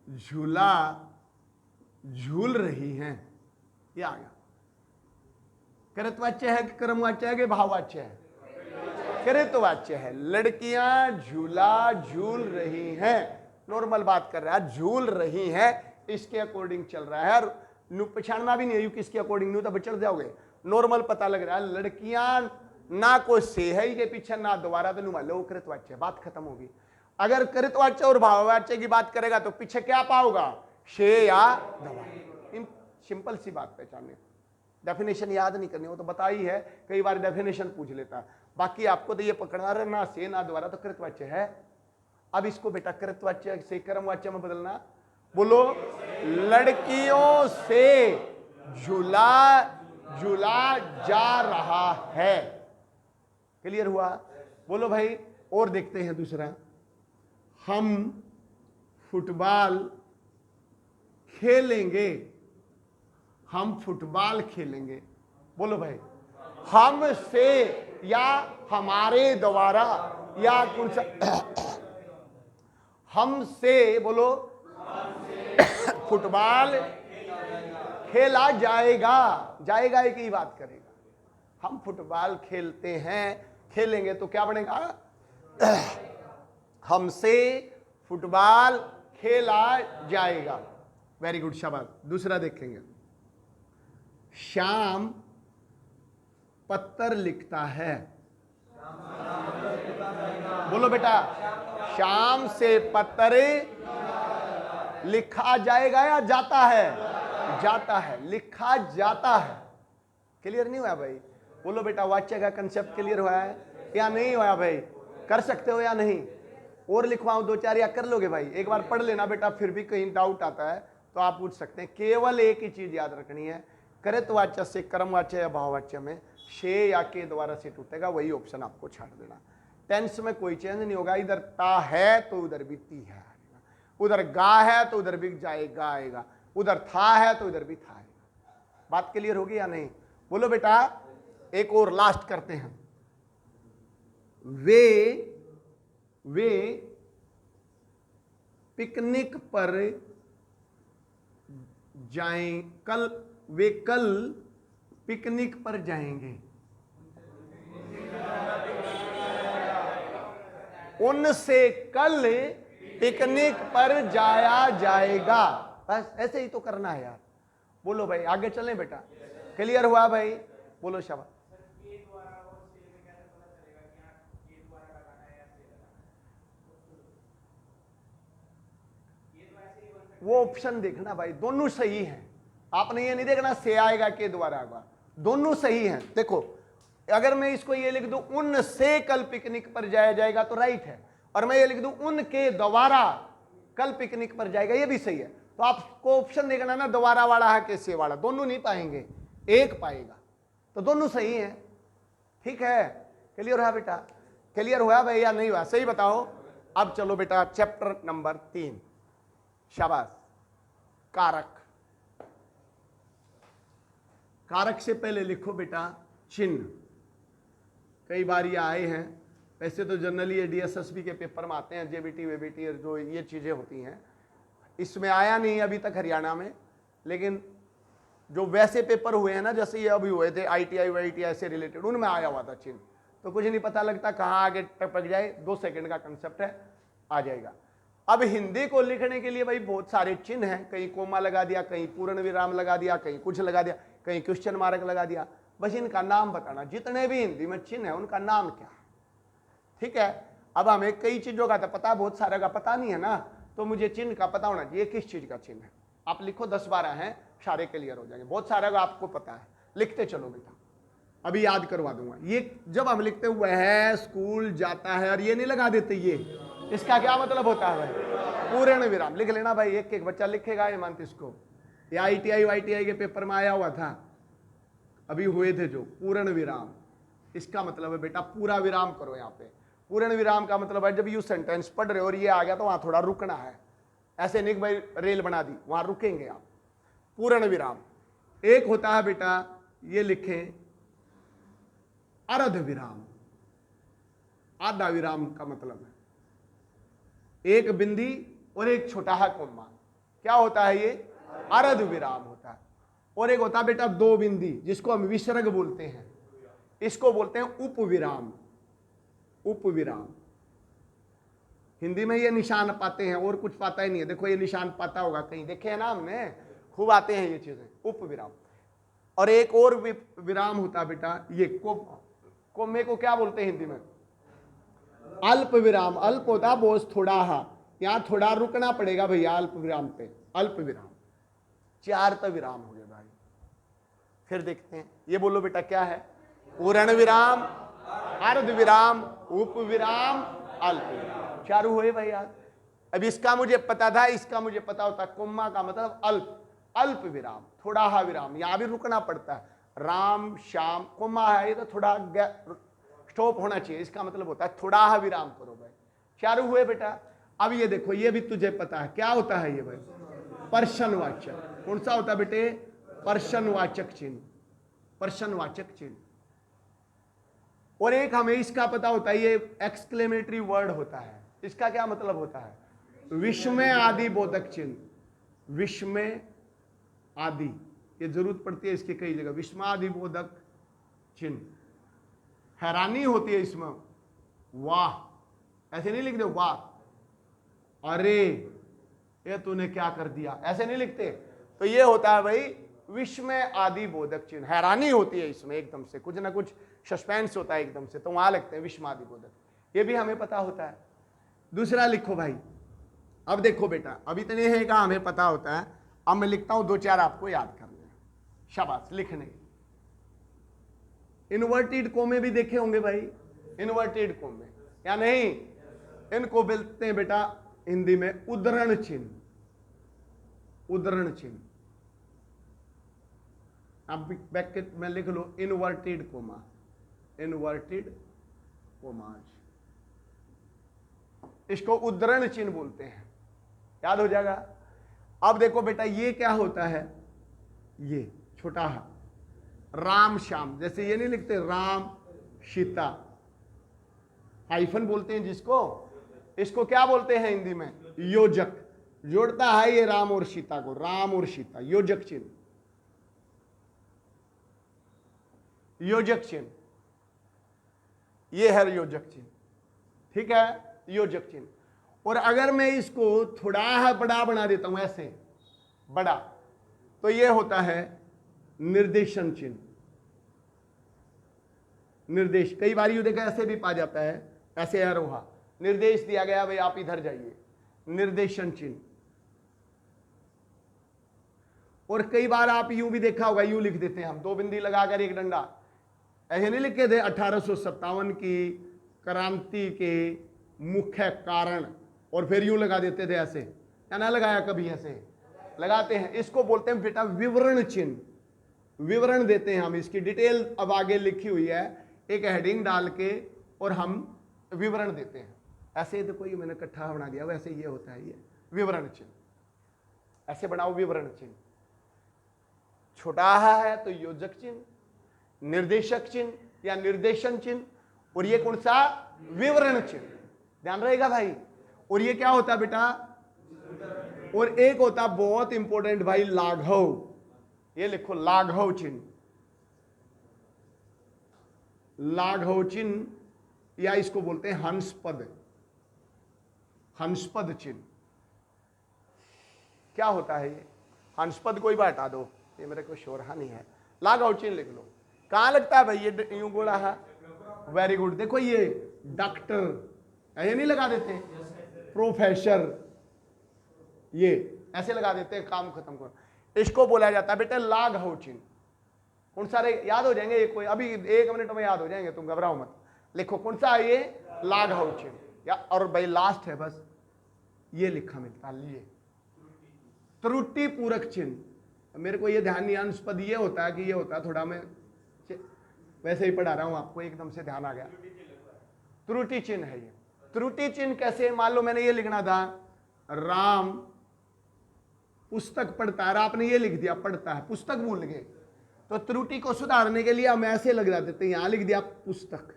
झूला झूल रही हैं, ये आ गया। कृतवाच्य है कि कर्मवाच्य है कि भाववाच्य है? कृतवाच्य है। लड़कियां झूला झूल रही हैं, नॉर्मल बात कर रहा है, झूल रही हैं, इसके अकॉर्डिंग चल रहा है। और पछाड़ना भी नहीं है किसके अकॉर्डिंग, नहीं तो चढ़ जाओगे। नॉर्मल पता लग रहा है, लड़कियां ना कोई से है के पीछे ना दोबारा, तो मान लो कृतवाच्य, बात खत्म होगी। अगर कृतवाच्य और भाववाच्य की बात करेगा तो पीछे क्या पाओगा? शे या दोबारा। सिंपल सी बात पहचानने, डेफिनेशन याद नहीं करनी, वो तो बता ही है, कई बार डेफिनेशन पूछ लेता है। बाकी आपको तो ये पकड़ना रहे, ना से ना दोबारा, तो कृतवाच्य है। अब इसको बेटा कृतवाच्य से कर्मवाच्य में बदलना। बोलो, लड़कियों से झूला झूला जा रहा है। क्लियर हुआ? बोलो भाई। और देखते हैं दूसरा, हम फुटबॉल खेलेंगे, हम फुटबॉल खेलेंगे। बोलो भाई, हम से या हमारे द्वारा या कौन सा? हम से बोलो, फुटबॉल खेला जाएगा, जाएगा एक ही बात करेगा। हम फुटबॉल खेलते हैं, खेलेंगे तो क्या बनेगा? हमसे फुटबॉल खेला जाएगा। वेरी गुड, शाबाश। दूसरा देखेंगे, श्याम पत्र लिखता है। बोलो बेटा, श्याम से पत्र लिखा जाएगा या जाता है? जाता है, लिखा जाता है। क्लियर नहीं हुआ भाई? बोलो बेटा, वाच्य का कंसेप्ट क्लियर हुआ है या नहीं हुआ भाई? कर सकते हो या नहीं? और लिखवाऊं 2-4 या कर लोगे भाई? एक बार पढ़ लेना बेटा, फिर भी कहीं डाउट आता है तो आप पूछ सकते हैं। केवल एक ही चीज याद रखनी है, कृतवाच्य से कर्मवाच्य या भाववाच्य में शे या के द्वारा से टूटेगा, वही ऑप्शन आपको छाड़ देना। टेंस में कोई चेंज नहीं होगा। इधर ता है तो उधर भी ती है आएगा, उधर गा है तो उधर भी जाएगा आएगा, उधर था है तो उधर भी था आएगा। बात क्लियर होगी या नहीं? बोलो बेटा। एक और लास्ट करते हैं। वे पिकनिक पर जाएं, वे कल पिकनिक पर जाएंगे। उनसे कल पिकनिक पर जाया जाएगा। बस ऐसे ही तो करना है यार। बोलो भाई, आगे चलें बेटा। क्लियर हुआ भाई? बोलो शाबाश। वो ऑप्शन देखना भाई, दोनों सही हैं। आपने ये नहीं देखना से आएगा के द्वारा आएगा, दोनों सही हैं। देखो, अगर मैं इसको ये लिख दूं, उनसे कल पिकनिक पर जाया जाएगा तो राइट है। और मैं ये लिख दूं उनके द्वारा कल पिकनिक पर जाएगा, ये भी सही है। तो आपको ऑप्शन देखना ना, द्वारा वाला है कि से वाला, दोनों नहीं पाएंगे, एक पाएगा, तो दोनों सही है। ठीक है, क्लियर हुआ बेटा? क्लियर हुआ भाई या नहीं हुआ? सही बताओ। अब चलो बेटा चैप्टर नंबर 3, शाबाश। कारक। कारक से पहले लिखो बेटा चिन्ह। कई बार ये आए हैं, वैसे तो जनरली ये डीएसएसबी के पेपर में आते हैं, जेबीटी वेबीटी और जो ये चीजें होती हैं, इसमें आया नहीं अभी तक हरियाणा में, लेकिन जो वैसे पेपर हुए हैं ना, जैसे ये अभी हुए थे आईटीआई वाईटीआई से रिलेटेड, उनमें आया हुआ था चिन्ह। तो कुछ नहीं पता लगता कहाँ आगे टपक जाए, 2 सेकंड का कंसेप्ट है, आ जाएगा। अब हिंदी को लिखने के लिए भाई बहुत सारे चिन्ह हैं, कहीं कोमा लगा दिया, कहीं पूर्ण विराम लगा दिया, कहीं कुछ लगा दिया, कहीं क्वेश्चन मार्क लगा दिया। बस इनका नाम बताना, जितने भी हिंदी में चिन्ह है उनका नाम क्या है। ठीक है, अब हमें कई चीजों का तो पता, बहुत सारे का पता नहीं है ना, तो मुझे चिन्ह का पता होना चाहिए किस चीज का चिन्ह है। आप लिखो 10-12 हैं, सारे क्लियर हो जाएंगे। बहुत सारे का आपको पता है, लिखते चलो बेटा, अभी याद करवा दूंगा। ये जब हम लिखते हुए है स्कूल जाता है और ये नहीं लगा देते, ये इसका क्या मतलब होता है भाई? पूर्ण विराम। लिख लेना भाई, एक एक बच्चा लिखेगा हेमंत इसको। ये आईटीआई वाईटीआई के पेपर में आया हुआ था, अभी हुए थे जो, पूर्ण विराम। इसका मतलब है बेटा पूरा विराम करो। यहाँ पे पूर्ण विराम का मतलब है जब यू सेंटेंस पढ़ रहे हो और ये आ गया तो वहां थोड़ा रुकना है। ऐसे नहीं भाई रेल बना दी, वहां रुकेंगे आप। पूर्ण विराम। एक होता है बेटा, ये लिखें अर्ध विराम। आधा विराम का मतलब है एक बिंदी और एक छोटा है कोमा। क्या होता है ये? अर्ध विराम होता है। और एक होता है बेटा 2 बिंदी, जिसको हम विसर्ग बोलते हैं, इसको बोलते हैं उपविराम। उपविराम हिंदी में ये निशान पाते हैं, और कुछ पाता ही नहीं है। देखो ये निशान पाता होगा कहीं, देखे है ना हमने, खूब आते हैं ये चीजें, उपविराम। और एक और विराम होता है बेटा ये कोमे को क्या बोलते हैं हिंदी में? अल्प विराम। अल्प होता बोझ थोड़ा, हा यहां थोड़ा रुकना पड़ेगा भैया अल्प विराम पे। अल्प विराम। 4 तो विराम हो गए भाई। फिर देखते हैं, ये बोलो बेटा क्या है? पूर्ण विराम, अर्ध विराम, उप विराम, अल्प विराम। 4 हुए भाई यार। अब इसका मुझे पता था, इसका मुझे पता होता। कोम्मा का मतलब अल्प, अल्प विराम, थोड़ा हा विराम, यहां भी रुकना पड़ता है। राम श्याम, कोम्मा है ये तो थोड़ा स्टॉप होना चाहिए, इसका मतलब होता है थोड़ा हा विराम करो भाई। 4 हुए बेटा। अब ये देखो, ये भी तुझे पता है क्या होता है ये भाई? प्रश्नवाचक। कौन सा होता है बेटे? प्रश्नवाचक चिन्ह। प्रश्नवाचक चिन्ह। और एक हमें इसका पता होता है, ये एक्सक्लेमेटरी वर्ड होता है। इसका क्या मतलब होता है? विस्मय आदि बोधक चिन्ह। विस्मय आदि, ये जरूरत पड़ती है इसकी कई जगह। विस्मय आदि बोधक चिन्ह, हैरानी होती है इसमें। वाह ऐसे नहीं लिख दो, वाह अरे ये तूने क्या कर दिया, ऐसे नहीं लिखते। तो ये होता है भाई विस्मय आदि बोधक चिन्ह। हैरानी होती है इसमें, एकदम से कुछ ना कुछ सस्पेंस होता है एकदम से, तो वहां लगते हैं विस्मय आदि बोधक। ये भी हमें पता होता है। दूसरा लिखो भाई। अब देखो बेटा, अब इतने हैं का हमें पता होता है। अब मैं लिखता हूं 2-4 आपको याद करने। शाबाश, लिखने। इन्वर्टेड कोमे भी देखे होंगे भाई, इन्वर्टेड कोमे या नहीं? इनको बोलते हैं बेटा हिंदी में उद्धरण चिन्ह। उद्धरण चिन्ह। अब ब्रैकेट में लिख लो इन्वर्टेड कोमा। इन्वर्टेड कोमाज, इसको उद्धरण चिन्ह बोलते हैं। याद हो जाएगा। अब देखो बेटा, ये क्या होता है? ये छोटा हा राम श्याम, जैसे ये नहीं लिखते राम सीता, हाइफन बोलते हैं जिसको, इसको क्या बोलते हैं हिंदी में? योजक। जोड़ता है ये राम और सीता को, राम और सीता, योजक चिन्ह। योजक चिन्ह, ये है योजक चिन्ह। ठीक है, योजक चिन्ह। और अगर मैं इसको थोड़ा बड़ा बना देता हूं, ऐसे बड़ा, तो ये होता है निर्देशन चिन्ह। निर्देश, कई बार यू देखा ऐसे भी पा जाता है, ऐसे आरोहा, निर्देश दिया गया भाई आप इधर जाइए, निर्देशन चिन्ह। और कई बार आप यूं भी देखा होगा, यूं लिख देते हैं हम, 2 बिंदी लगाकर एक डंडा, ऐसे नहीं लिखे थे 1857 की क्रांति के मुख्य कारण, और फिर यूं लगा देते थे ऐसे, या ना लगाया कभी ऐसे लगाते हैं, इसको बोलते हैं बेटा विवरण चिन्ह। विवरण देते हैं हम, इसकी डिटेल अब आगे लिखी हुई है, एक हेडिंग डाल के और हम विवरण देते हैं। ऐसे तो कोई मैंने इकट्ठा बना दिया, वैसे ये होता है, ये विवरण चिन्ह, ऐसे बनाओ विवरण चिन्ह। छोटा है तो योजक चिन्ह, निर्देशक चिन्ह या निर्देशन चिन्ह, और ये कौन सा, विवरण चिन्ह, ध्यान रहेगा भाई। और ये क्या होता है बेटा, और एक होता बहुत इंपॉर्टेंट भाई लाघव, ये लिखो लाघव चिन्ह। लाघव चिन्ह या इसको बोलते हैं हंसपद, हंसपद चिन्ह। क्या होता है ये हंसपद, कोई बात हटा दो, ये मेरे को शोरहा नहीं है। लाघव चिन्ह लिख लो, कहां लगता है भाई, ये यूं गोला है, वेरी गुड। देखो ये डॉक्टर ऐसे नहीं लगा देते, प्रोफेसर, ये ऐसे लगा देते हैं, काम खत्म करो। इसको बोला जाता है बेटा लाघव चिन्ह। कौन सा रे, याद हो जाएंगे ये, कोई अभी 1 मिनट में याद हो जाएंगे, तुम घबराओ मत। लिखो कौन सा है ये, लाघव चिन्ह, या और भाई लास्ट है बस, ये लिखा मिलता है, ये त्रुटि पूरक चिन्ह। मेरे को ये ध्यान नहीं, अंशपद ये होता है कि ये होता है, थोड़ा मैं वैसे ही पढ़ा रहा हूं आपको, एकदम से ध्यान आ गया। त्रुटि चिन्ह है ये। त्रुटि चिन्ह कैसे, मान लो मैंने ये लिखना था, राम पुस्तक पढ़ता है, आपने ये लिख दिया पढ़ता है, पुस्तक भूल गए, तो त्रुटि को सुधारने के लिए हम ऐसे लग जाते थे, यहां लिख दिया पुस्तक,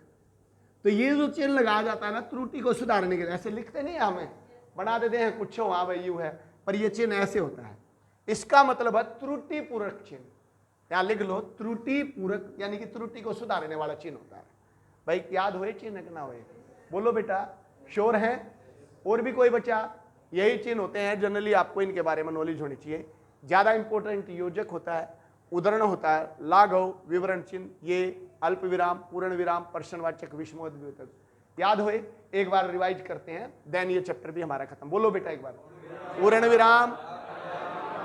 तो ये जो चिन्ह लगाया जाता है ना त्रुटि को सुधारने के लिए, ऐसे लिखते नहीं, हमें बना देते हैं कुछ, हाँ भाई यू है, पर ये चिन्ह ऐसे होता है। इसका मतलब है त्रुटि पूरक चिन्ह, यहां लिख लो त्रुटि पूरक, यानी कि त्रुटि को सुधारने वाला चिन्ह होता है। भाई याद हुए चिन्ह कि ना हुए, बोलो बेटा, श्योर है? और भी कोई बचा? यही चिन्ह होते हैं जनरली, आपको इनके बारे में नॉलेज होनी चाहिए। ज्यादा इंपॉर्टेंट योजक होता है, उदाहरण होता है, लाघव, विवरण चिन्ह, ये अल्प विराम, पूर्ण विराम, प्रश्नवाचक, विस्मयोद्योतक। याद हुए? एक बार रिवाइज करते हैं, देन ये चैप्टर भी हमारा खत्म। बोलो बेटा एक बार, पूर्ण विराम,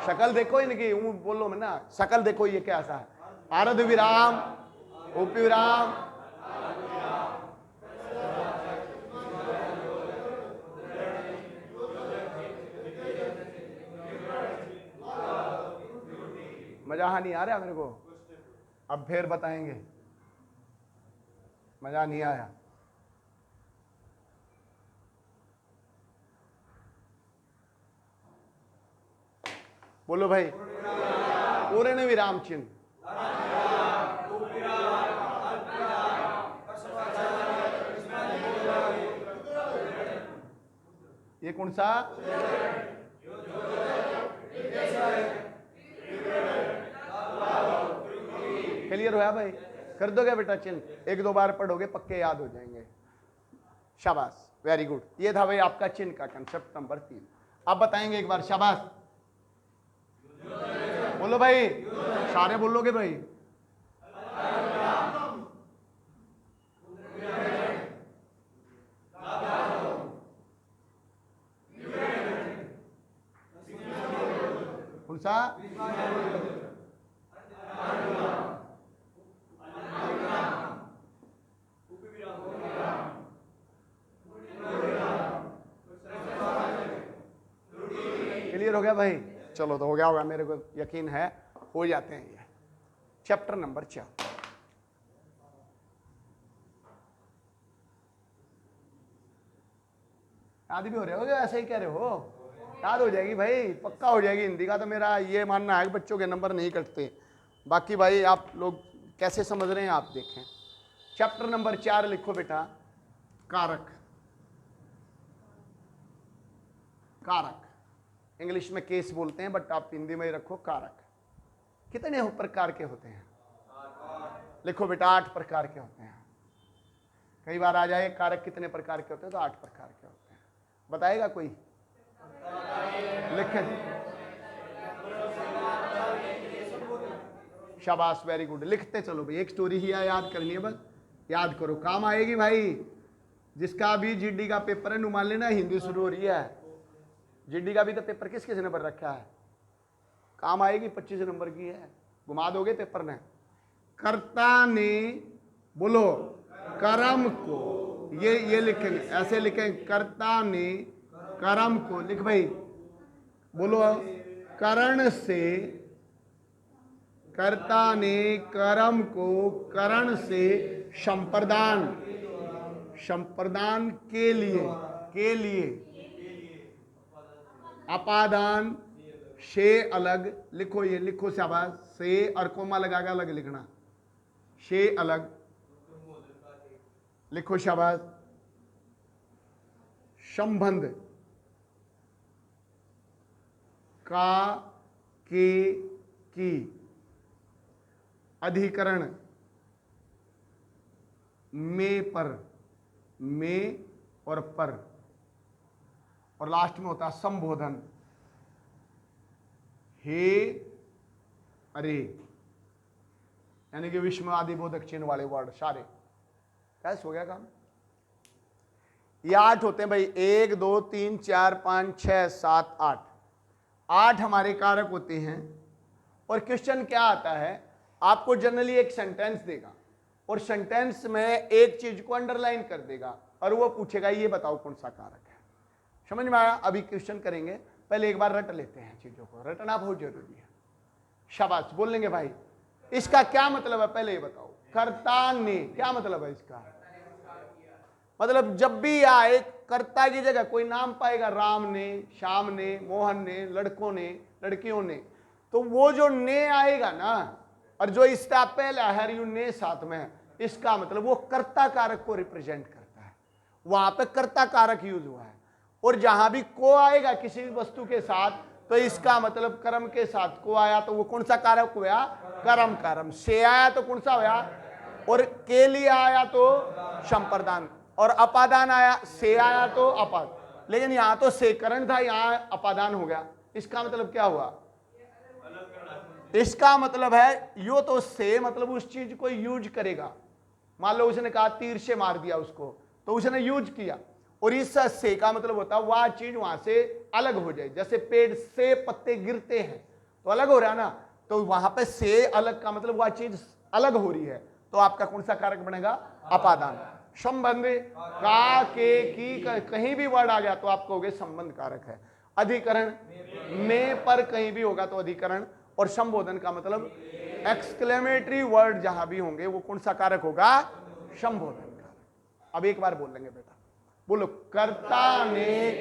शकल देखो इनकी, बोलो मैं ना, शकल देखो ये कैसा है, आरध विराम, उप विराम, मजा नहीं आ रहा मेरे को, अब फिर बताएंगे, मजा नहीं आया। बोलो भाई, पूर्ण विराम चिन्ह, ये कौन सा? क्लियर हुआ भाई? कर दोगे बेटा चिन्ह, 1-2 बार पढ़ोगे पक्के याद हो जाएंगे। शाबाश, वेरी गुड। ये था भाई आपका चिन्ह का कंसेप्ट नंबर 3। अब बताएंगे एक बार, शाबाश बोलो भाई, सारे बोलोगे भाई। कौन सा? क्लियर हो गया भाई? चलो तो हो गया होगा, मेरे को यकीन है हो जाते हैं ये। चैप्टर नंबर 4, याद भी हो रहे हो, ऐसे ही कह रहे हो? याद हो जाएगी भाई, पक्का हो जाएगी। हिंदी का तो मेरा ये मानना है कि बच्चों के नंबर नहीं कटते, बाकी भाई आप लोग कैसे समझ रहे हैं आप देखें। चैप्टर नंबर 4 लिखो बेटा, कारक। कारक इंग्लिश में केस बोलते हैं, बट आप हिंदी में ही रखो कारक। कितने प्रकार के होते हैं? लिखो बेटा, 8 प्रकार के होते हैं। कई बार आ जाए कारक कितने प्रकार के होते हैं, तो 8 प्रकार के होते हैं। बताएगा कोई? लिखें। शाबाश, वेरी गुड, लिखते चलो भाई। एक स्टोरी ही याद करनी है, बस याद करो, काम आएगी भाई। जिसका भी जीडी का पेपर है, नुमान लेना, हिंदी शुरू हो रही है। जीडी का भी तो पेपर किस ने भर रखा है, काम आएगी, 25 नंबर की है, घुमा दोगे पेपर ने। कर्ता ने, बोलो, कर्म को ये लिखेंगे, ऐसे लिखेंगे, कर्ता ने कर्म को, लिख भाई, बोलो, करण से, कर्ता ने कर्म को करण से संप्रदान, संप्रदान के लिए अपादान से अलग, लिखो, ये लिखो शाबाश, से और कोमा लगा के अलग लिखना, से अलग लिखो शाबाश, संबंध का के की अधिकरण में पर, में और पर, और लास्ट में होता है संबोधन, हे अरे, यानी कि विश्व आदि बोधक चिन्ह वाले वर्ड सारे। कैसे हो गया काम? ये 8 होते हैं भाई, 1 2 3 4 5 6 7 8, 8 हमारे कारक होते हैं। और क्वेश्चन क्या आता है, आपको जनरली एक सेंटेंस देगा और सेंटेंस में एक चीज को अंडरलाइन कर देगा और वो पूछेगा ये बताओ कौन सा कारक है। समझ में आया? अभी क्वेश्चन करेंगे, पहले एक बार रट लेते हैं चीजों को, रटना बहुत जरूरी है। शाबाश, बोल लेंगे भाई, इसका क्या मतलब है पहले ये बताओ। कर्ता ने, क्या मतलब है इसका? मतलब जब भी आए कर्ता की जगह कोई नाम पाएगा, राम ने, श्याम ने, मोहन ने, लड़कों ने, लड़कियों ने, तो वो जो ने आएगा ना, और जो इसका पहला है यू ने साथ में है, इसका मतलब वो कर्ता कारक को रिप्रेजेंट करता है, वहां पे कर्ता कारक यूज हुआ है। और जहां भी को आएगा किसी भी वस्तु के साथ, तो इसका मतलब कर्म के साथ को आया तो वो कौन सा कारक हुआ? कर्म। कर्म से आया तो कौन सा हुआ? और के लिए आया तो संप्रदान, और अपादान आया, से आया तो अपाद। लेकिन यहां तो सेकरण था, यहां अपादान हो गया। इसका मतलब क्या हुआ? इसका मतलब है यो तो से मतलब उस चीज को यूज करेगा। मान लो उसने कहा तीर से मार दिया उसको, तो उसने यूज किया, और इस से का मतलब होता है वह चीज वहां से अलग हो जाए। जैसे पेड़ से पत्ते गिरते हैं तो अलग हो रहा है ना, तो वहां पे से अलग का मतलब वह चीज अलग हो रही है, तो आपका कौन सा कारक बनेगा? अपादान। संबंध का के की कहीं भी वर्ड आ गया तो आपको होगे संबंध कारक है। अधिकरण में पर कहीं भी होगा तो अधिकरण, और संबोधन का मतलब एक्सक्लेमेटरी वर्ड जहां भी होंगे वो कौन सा कारक होगा? संबोधन कारक। अब एक बार बोल लेंगे बेटा, बोलो, कर्ता ने,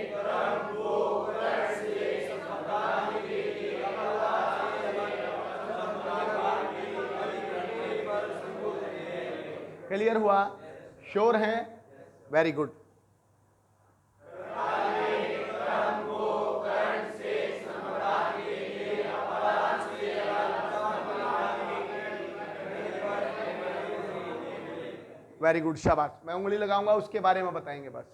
क्लियर हुआ? श्योर हैं? Very good. वेरी गुड, शाबाश। मैं उंगली लगाऊंगा, उसके बारे में बताएंगे बस।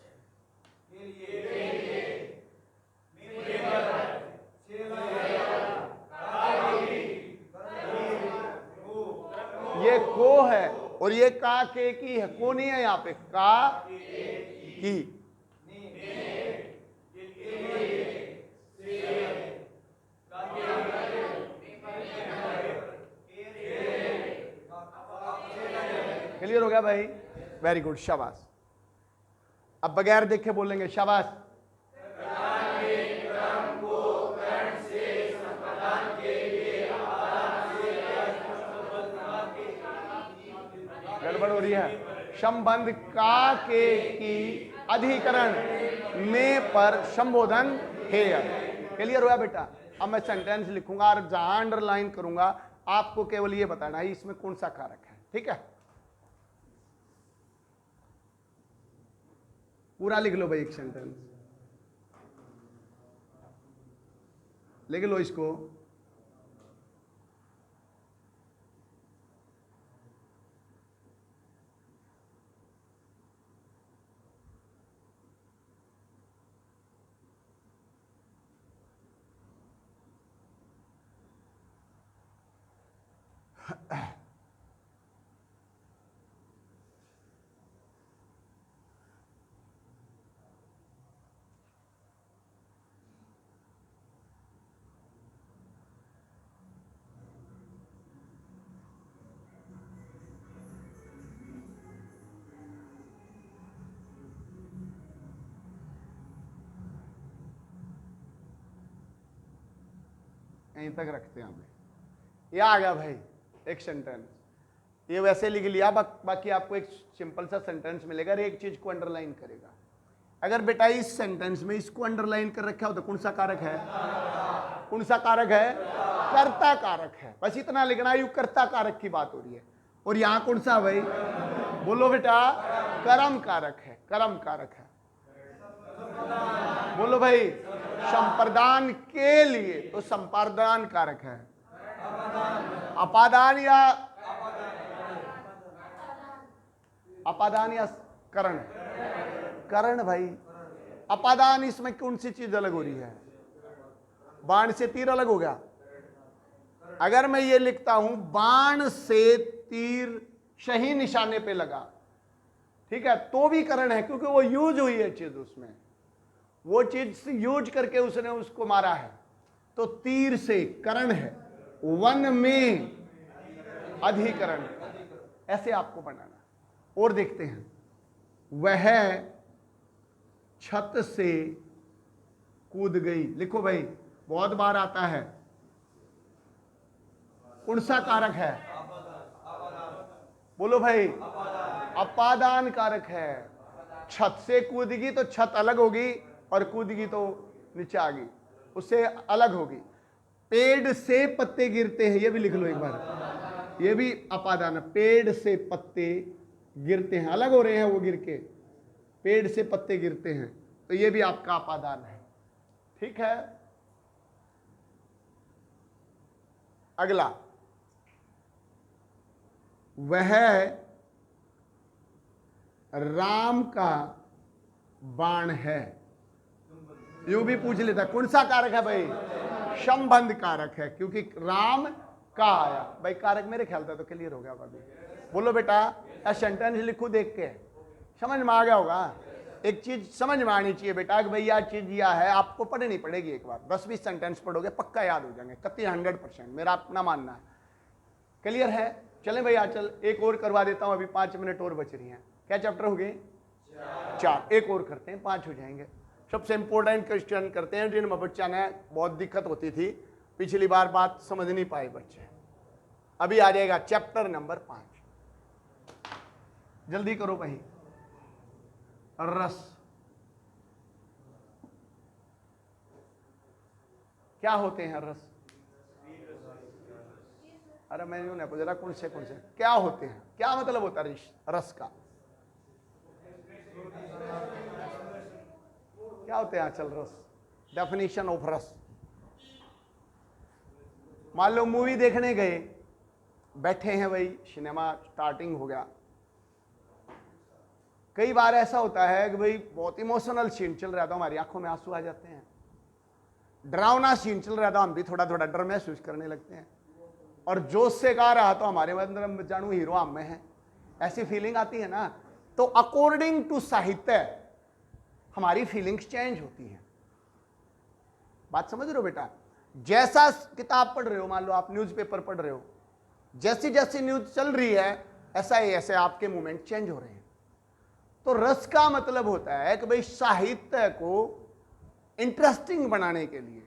ये को है और ये का के की है, को नहीं है यहाँ पे, का की। क्लियर हो गया भाई? वेरी गुड, शाबाश। अब बगैर देखे बोलेंगे, शाबाश। गड़बड़ हो रही है। संबंध का के की अधिकरण में पर संबोधन है। क्लियर हुआ बेटा? अब मैं सेंटेंस लिखूंगा और जहां अंडरलाइन करूंगा आपको केवल ये बताना है इसमें कौन सा कारक है। ठीक है, पूरा लिख लो भाई, एक सेंटेंस लिख लो इसको। यहीं तक रखते हैं हमें। ये आ गया भाई एक सेंटेंस, ये वैसे लिख लिया, बाकी आपको एक सिंपल सा सेंटेंस मिलेगा, एक चीज को अंडरलाइन करेगा। अगर बेटा इस सेंटेंस में इसको अंडरलाइन कर रखा हो तो कौन सा कारक है? कौन सा कारक है? कर्ता कारक है। बस इतना लिखना, यू कर्ता कारक की बात हो रही है। और यहां कौन सा भाई? बोलो बेटा, कर्म कारक है। कर्म कारक है। बोलो भाई, संप्रदान के लिए तो संपादान कारक है। अपादान या अपादान या करण? करण भाई। अपादान, इसमें कौन सी चीज अलग हो रही है? बाण से तीर अलग हो गया। अगर मैं ये लिखता हूं बाण से तीर सही निशाने पे लगा, ठीक है, तो भी करण है, क्योंकि वो यूज हुई है चीज, उसमें वो चीज यूज करके उसने उसको मारा है, तो तीर से करण है। वन में अधिकरण, ऐसे आपको बनाना। और देखते हैं, वह छत से कूद गई। लिखो भाई, बहुत बार आता है। कौन सा कारक है? बोलो भाई, अपादान कारक है। छत से कूदगी तो छत अलग होगी, और कूदगी तो नीचे आ गई, उससे अलग होगी। पेड़ से पत्ते गिरते हैं, ये भी लिख लो एक बार, ये भी अपादान है। पेड़ से पत्ते गिरते हैं, अलग हो रहे हैं वो गिर के, पेड़ से पत्ते गिरते हैं, तो ये भी आपका अपादान है। ठीक है, अगला, वह राम का बाण है। यू भी पूछ लेता, कौन सा कारक है भाई? संबंध कारक है, क्योंकि राम का आया। भाई कारक मेरे ख्याल था तो क्लियर हो गया होगा। बोलो बेटा, सेंटेंस लिखो, देख के समझ में आ गया होगा। एक चीज समझ में आनी चाहिए बेटा कि भैया चीज यह है, आपको पढ़नी पड़ेगी। एक बार 10-20 सेंटेंस पढ़ोगे पक्का याद हो जाएंगे, कति 100%, मेरा अपना मानना है। क्लियर है? चलें भैया, चल एक और करवा देता हूं, अभी 5 मिनट और बच रही हैं। क्या चैप्टर हो गए? 4। एक और करते हैं, 5 हो जाएंगे। सबसे इंपॉर्टेंट क्वेश्चन करते हैं, जिनमें बच्चा ने बहुत दिक्कत होती थी पिछली बार, बात समझ नहीं पाए बच्चे। अभी आ जाएगा चैप्टर नंबर 5। जल्दी करो भाई। रस क्या होते हैं? रस, अरे मैं यूं नहीं पूछ रहा, कौन से क्या होते हैं, क्या मतलब होता है रस का? क्या होते हैं? चल रस, डेफिनेशन ऑफ रस। मान लो मूवी देखने गए, बैठे हैं भाई, सिनेमा स्टार्टिंग हो गया। कई बार ऐसा होता है कि भाई बहुत इमोशनल सीन चल रहा था, हमारी आंखों में आंसू आ जाते हैं। डरावना सीन चल रहा था, हम भी थोड़ा थोड़ा डर महसूस करने लगते हैं। और जोश से गा रहा तो हमारे अंदर जानू हीरो हम में है, ऐसी फीलिंग आती है ना। तो अकॉर्डिंग टू साहित्य हमारी फीलिंग्स चेंज होती हैं। बात समझ रहे हो बेटा? जैसा किताब पढ़ रहे हो, मान लो आप न्यूज़पेपर पढ़ रहे हो, जैसी जैसी न्यूज चल रही है ऐसा ही ऐसे आपके मूवमेंट चेंज हो रहे हैं। तो रस का मतलब होता है कि भाई साहित्य को इंटरेस्टिंग बनाने के लिए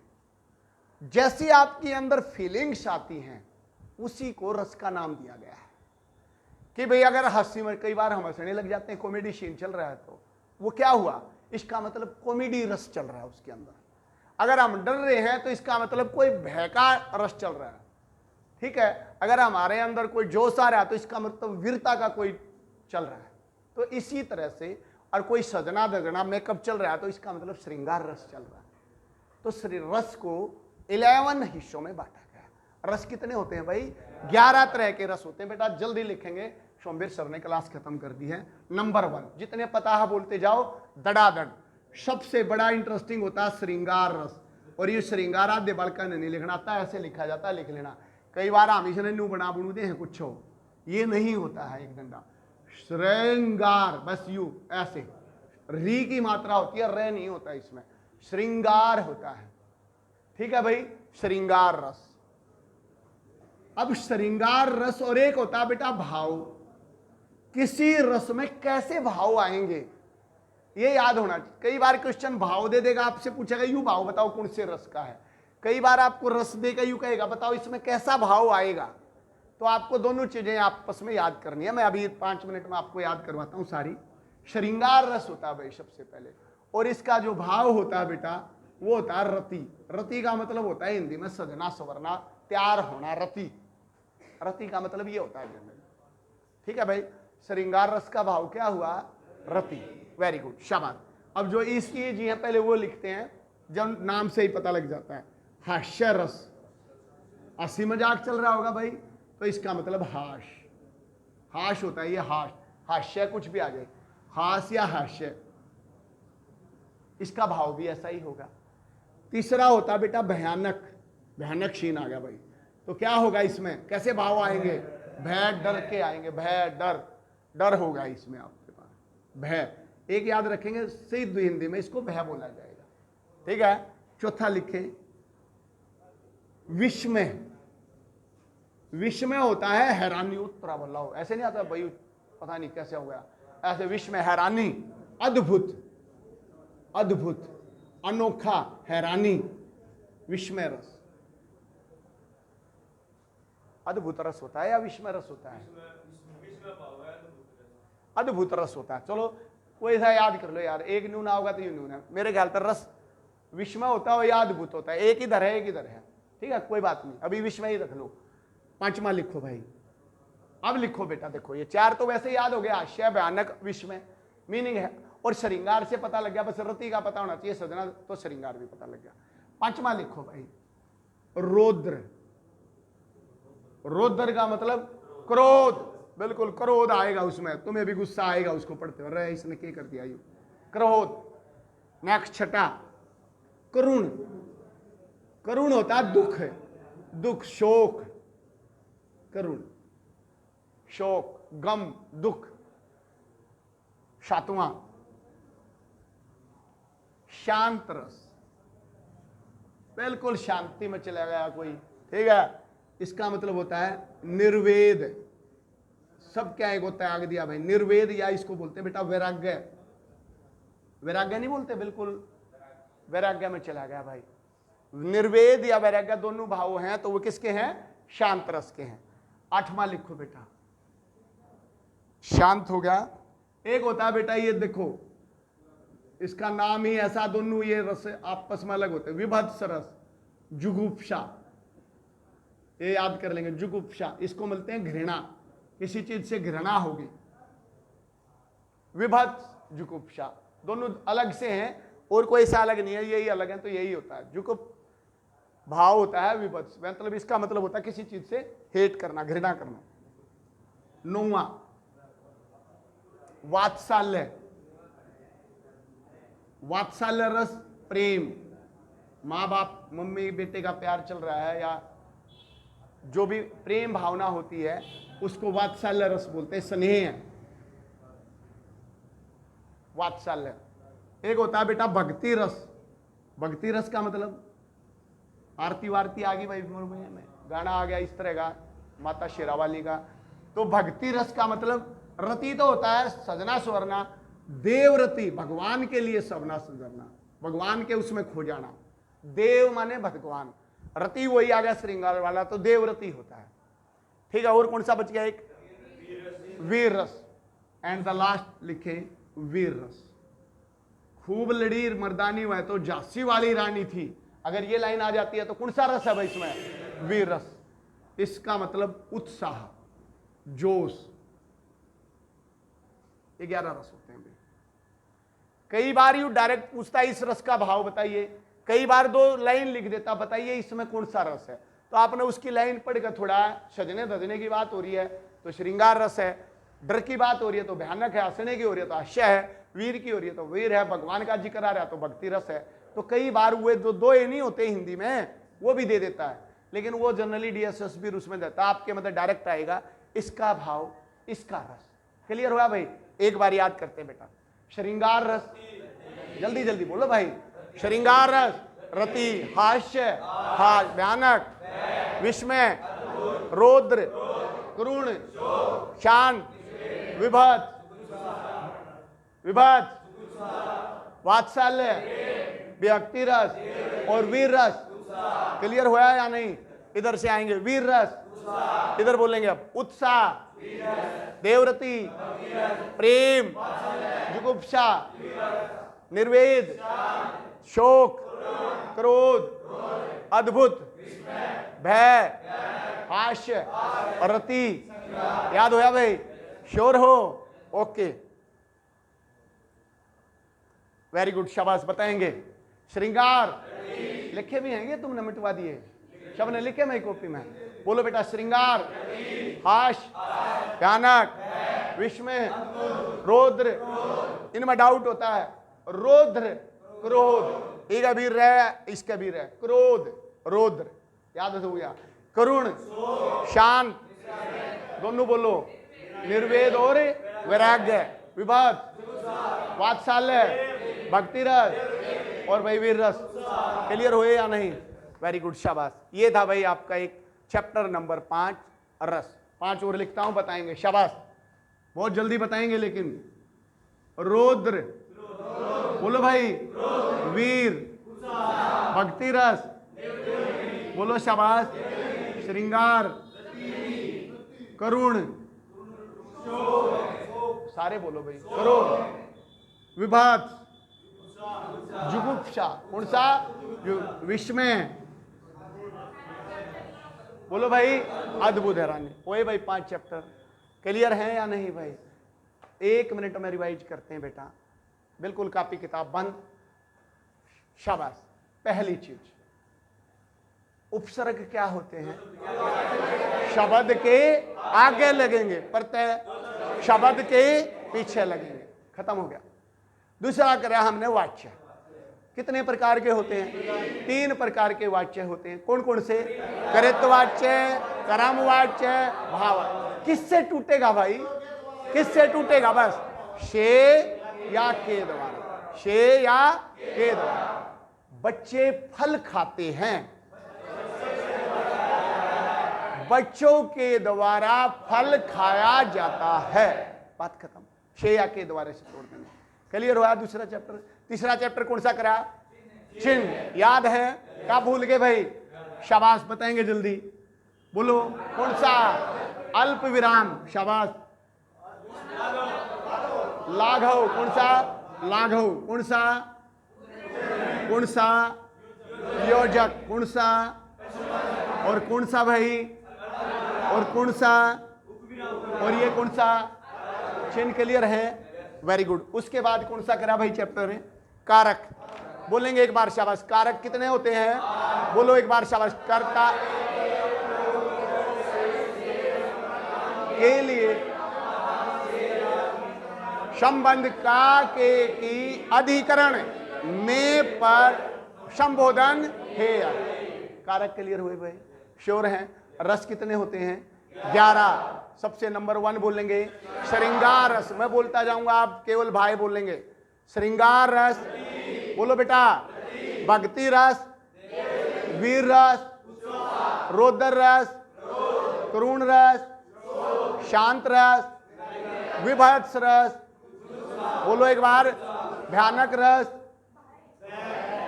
जैसी आपके अंदर फीलिंग्स आती हैं उसी को रस का नाम दिया गया है। कि भाई अगर हंसी में कई बार हम हंसने लग जाते हैं, कॉमेडी सीन चल रहा है तो वो क्या हुआ? इसका मतलब कॉमेडी रस चल रहा है उसके अंदर। अगर हम डर रहे हैं तो इसका मतलब कोई भय का रस चल रहा है। ठीक है, अगर हमारे अंदर कोई जोश आ रहा है तो इसका मतलब वीरता का कोई चल रहा है। तो इसी तरह से, और कोई सजना दगना मेकअप चल रहा है तो इसका मतलब श्रृंगार रस चल रहा है। तो रस को 11 हिस्सों में बांटा गया। रस कितने होते हैं भाई? 11 तरह के रस होते हैं बेटा, जल्दी लिखेंगे। सोमवीर सर ने क्लास खत्म कर दी है। नंबर 1, जितने पता है बोलते जाओ दड़ादड़। सबसे बड़ा इंटरेस्टिंग होता है श्रृंगार रस। और ये श्रृंगार आद्य बालका ने नहीं लिखना आता, ऐसे लिखा जाता है, लिख लेना। कई बार हम इसने न्यू बना बनू दे हैं कुछ हो, ये नहीं होता है एक डंडा। श्रृंगार, बस यू ऐसे, री की मात्रा होती है, रे नहीं होता इसमें, श्रृंगार होता है। ठीक है भाई, श्रृंगार रस। अब श्रृंगार रस और एक होता है बेटा भाव। किसी रस में कैसे भाव आएंगे ये याद होना चाहिए। कई बार क्वेश्चन भाव दे देगा, आपसे पूछेगा यू भाव बताओ कौन से रस का है। कई बार आपको रस देकर यूं कहेगा बताओ इसमें कैसा भाव आएगा, तो आपको दोनों चीजें आपस में याद करनी है। मैं अभी 5 मिनट में आपको याद करवाता हूं सारी। श्रृंगार रस होता है भाई सबसे पहले, और इसका जो भाव होता है बेटा वो होता है रति। रति का मतलब होता है हिंदी में सजना संवरना, तैयार होना। रति, रति का मतलब ये होता है जनरली। ठीक है भाई, श्रृंगार रस का भाव क्या हुआ? रति। वेरी गुड, शाबाश। अब जो इसकी जी है पहले वो लिखते हैं, जब नाम से ही पता लग जाता है। हास्य रस, हंसी मजाक चल रहा होगा भाई, तो इसका मतलब हाश। हाश होता है ये, हाश, हास्य कुछ भी आ जाए, हास या हास्य, इसका भाव भी ऐसा ही होगा। तीसरा होता है बेटा भयानक। भयानक शीन आ गया भाई, तो क्या होगा इसमें, कैसे भाव आएंगे? भय डर के आएंगे, भय डर, डर होगा इसमें आपके पास, भय। एक याद रखेंगे, सिद्ध हिंदी में इसको भय बोला जाएगा। ठीक है, चौथा लिखें विस्मय। विस्मय होता है हैरानी, उत्तरा बल्लाओ, ऐसे नहीं आता भाई पता नहीं कैसे हो गया, ऐसे विस्मय, हैरानी, अद्भुत, अद्भुत, अनोखा, हैरानी, विस्मय रस। अद्भुत रस होता है या विस्मय रस होता है? अद्भुत रस होता है। चलो कोई ऐसा याद कर लो यार, एक न्यून होगा तो यू न्यून है। मेरे ख्याल पर रस विस्मय होता है या अद्भुत होता है, एक इधर है एक इधर है। ठीक है, कोई बात नहीं, अभी विस्मय ही रख लो। पांचवा लिखो भाई, अब लिखो बेटा, देखो ये चार तो वैसे याद हो गया, आशय, भयानक, विस्मय, मीनिंग है, और श्रृंगार से पता लग गया, बस रति का पता होना चाहिए, सजना तो श्रृंगार भी पता लग गया। पांचवा लिखो भाई रौद्र। रौद्र का मतलब क्रोध, बिल्कुल क्रोध आएगा उसमें, तुम्हें भी गुस्सा आएगा उसको पढ़ते हो, अरे इसने क्या कर दिया यू, क्रोध। नेक्स्ट छठा करुण। करुण होता है दुख, दुख, शोक, करुण, शोक, गम, दुख। सातवां शांत रस, बिल्कुल शांति में चला गया कोई। ठीक है, इसका मतलब होता है निर्वेद, सब क्या है को त्याग दिया भाई, निर्वेद, या इसको बोलते हैं बेटा वैराग्य। वैराग्य नहीं बोलते, बिल्कुल वैराग्य में चला गया भाई। निर्वेद या वैराग्य दोनों भाव हैं, तो वो किसके हैं? शांत रस के हैं। आठवां लिखो बेटा, शांत हो गया। एक होता है बेटा ये देखो, इसका नाम ही ऐसा, दोनों ये रस आपस में अलग होते हैं, विभत्स रस, जुगुप्सा, ये याद कर लेंगे, जुगुप्सा, इसको मिलते हैं घृणा, किसी चीज से घृणा होगी। विभत्स, जुगुप्सा, दोनों अलग से हैं, और कोई सा अलग नहीं है, यही अलग है, तो यही होता है। जुगुप भाव होता है विभत्स, मतलब इसका मतलब होता है किसी चीज से हेट करना, घृणा करना। नौवां वात्सल्य। वात्सल्य रस प्रेम, माँ बाप मम्मी बेटे का प्यार चल रहा है, या जो भी प्रेम भावना होती है उसको वात्सल्य रस बोलते हैं, स्नेह है वात्सल्य। एक होता है बेटा भक्ति रस। भक्ति रस का मतलब आरती वारती आ गई भाई में, गाना आ गया इस तरह का, माता शेरावाली का, तो भक्ति रस का मतलब रति तो होता है सजना स्वरना, देवरति, भगवान के लिए सबना सजरना, भगवान के उसमें खो जाना। देव माने भगवान, रति वही आ गया श्रृंगार वाला, तो देवरति होता है। ठीक है, और कौन सा बच गया? एक वीर रस। एंड द लास्ट लिखे वीर रस। खूब लड़ी मर्दानी हुआ है तो झांसी वाली रानी थी, अगर ये लाइन आ जाती है तो कौन सा रस है भाई इसमें? वीर रस। इसका मतलब उत्साह, जोश। 11 रस होते हैं भाई। कई बार यू डायरेक्ट पूछता है इस रस का भाव बताइए, कई बार 2 लाइन लिख देता, बताइए इसमें कौन सा रस है, तो आपने उसकी लाइन पढ़कर थोड़ा, सजने धजने की बात हो रही है तो श्रृंगार रस है, डर की बात हो रही है तो भयानक है, हंसने की हो रही है तो हास्य है, वीर की हो रही है तो वीर है, भगवान का जिक्र आ रहा है तो भक्ति रस है। तो कई बार हुए जो 2 ये नहीं होते हिंदी में, वो भी दे देता है, लेकिन वो जनरली डीएसएस भी उसमें देता है, आपके मतलब डायरेक्ट आएगा इसका भाव, इसका रस। क्लियर हुआ भाई? एक बार याद करते हैं बेटा, श्रृंगार रस, जल्दी जल्दी बोलो भाई। श्रृंगार रस, रति, हास्य, भयानक, विस्मय, रौद्र, करुण, शांत, विभत्स, वात्सल्य, व्यक्ति रस और वीर रस क्लियर हुआ या नहीं? इधर से आएंगे वीर रस, इधर बोलेंगे अब उत्साह, देवरति, प्रेम, जुगुप्सा, निर्वेद, शोक, क्रोध, अद्भुत, भय, हास्य और रति। याद होया भाई? श्योर हो? ओके, वेरी गुड, शाबाश। बताएंगे श्रृंगार, लिखे भी हैं तुमने मिटवा दिए, सब ने लिखे मेरी कॉपी में। बोलो बेटा, श्रृंगार, हास्य, भयानक, विस्मय, रौद्र, इनमें डाउट होता है। रौद्र, क्रोध, एक अभी रह, इसका भी रह, क्रोध, रौद्र, याद हो गया। करुण, शांत, दोनों बोलो। निर्वेद और वैराग्य, विवाद, वात्सल्य, भक्ति रस और भाई वीर रस। क्लियर हुए या नहीं? वेरी गुड, शाबाश। ये था भाई आपका एक चैप्टर नंबर 5 रस। 5 और लिखता हूं, बताएंगे, शाबाश, बहुत जल्दी बताएंगे। लेकिन रौद्र, बोलो भाई, वीर, भक्ति रस, बोलो शाबाश, श्रृंगार, करुण, सारे बोलो भाई, करुण, विभात, जुगुप्सा, कौन सा? विस्मय, बोलो भाई, अद्भुत, हैरानी। ओए भाई 5 चैप्टर क्लियर हैं या नहीं भाई? 1 मिनट में रिवाइज करते हैं बेटा, बिल्कुल कॉपी किताब बंद। शाबाश। पहली चीज, उपसर्ग क्या होते हैं? शब्द के आगे लगेंगे, प्रत्यय शब्द के पीछे लगेंगे, खत्म हो गया। दूसरा करा हमने वाच्य। कितने प्रकार के होते हैं? 3 प्रकार के वाच्य होते हैं। कौन कौन से? कृतवाच्य, कर्मवाच्य, भाववाच्य। किससे टूटेगा भाई? किससे टूटेगा? बस शे या के द्वारा, शे या के द्वारा। बच्चे फल खाते हैं, बच्चों के द्वारा फल खाया जाता है, बात खत्म। शे या के द्वारा से तोड़ देंगे। क्लियर हुआ? दूसरा चैप्टर। तीसरा चैप्टर कौन सा करा? चिन्ह। याद है? क्या भूल गए भाई? शाबाश, बताएंगे जल्दी, बोलो। कौन सा? अल्प विराम, शाबाश। लाघव, कौन सा? लाघव। कौन सा? कौन सा? योजक, कौन सा? और कौन सा भाई? और कौन सा? और ये कौन सा? चिन्ह। क्लियर है? Very good. उसके बाद कौन सा करा भाई चैप्टर में? कारक। बोलेंगे एक बार शाबाश। कारक कितने होते हैं? बोलो एक बार शाबाश। कर्ता के लिए संबंध का के की अधिकरण में पर संबोधन है। कारक क्लियर हुए भाई? श्योर हैं? रस कितने होते हैं? 11। सबसे नंबर 1 बोलेंगे श्रृंगार रस। मैं बोलता जाऊंगा, आप केवल भाई बोलेंगे। श्रृंगार रस, बोलो बेटा। भक्ति रस, वीर रस, रौद्र रस, करुण रस, शांत रस, विभत्स रस, बोलो एक बार, भयानक रस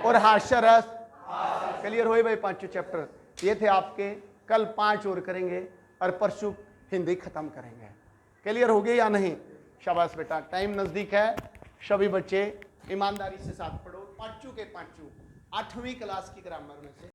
और हास्य रस। क्लियर हुए भाई? 5 चैप्टर ये थे आपके। कल 5 और करेंगे और परसों हिंदी खत्म करेंगे। क्लियर हो गए या नहीं? शाबाश बेटा। टाइम नजदीक है, सभी बच्चे ईमानदारी से साथ पढ़ो। 5 के 5 8वीं क्लास की ग्रामर में से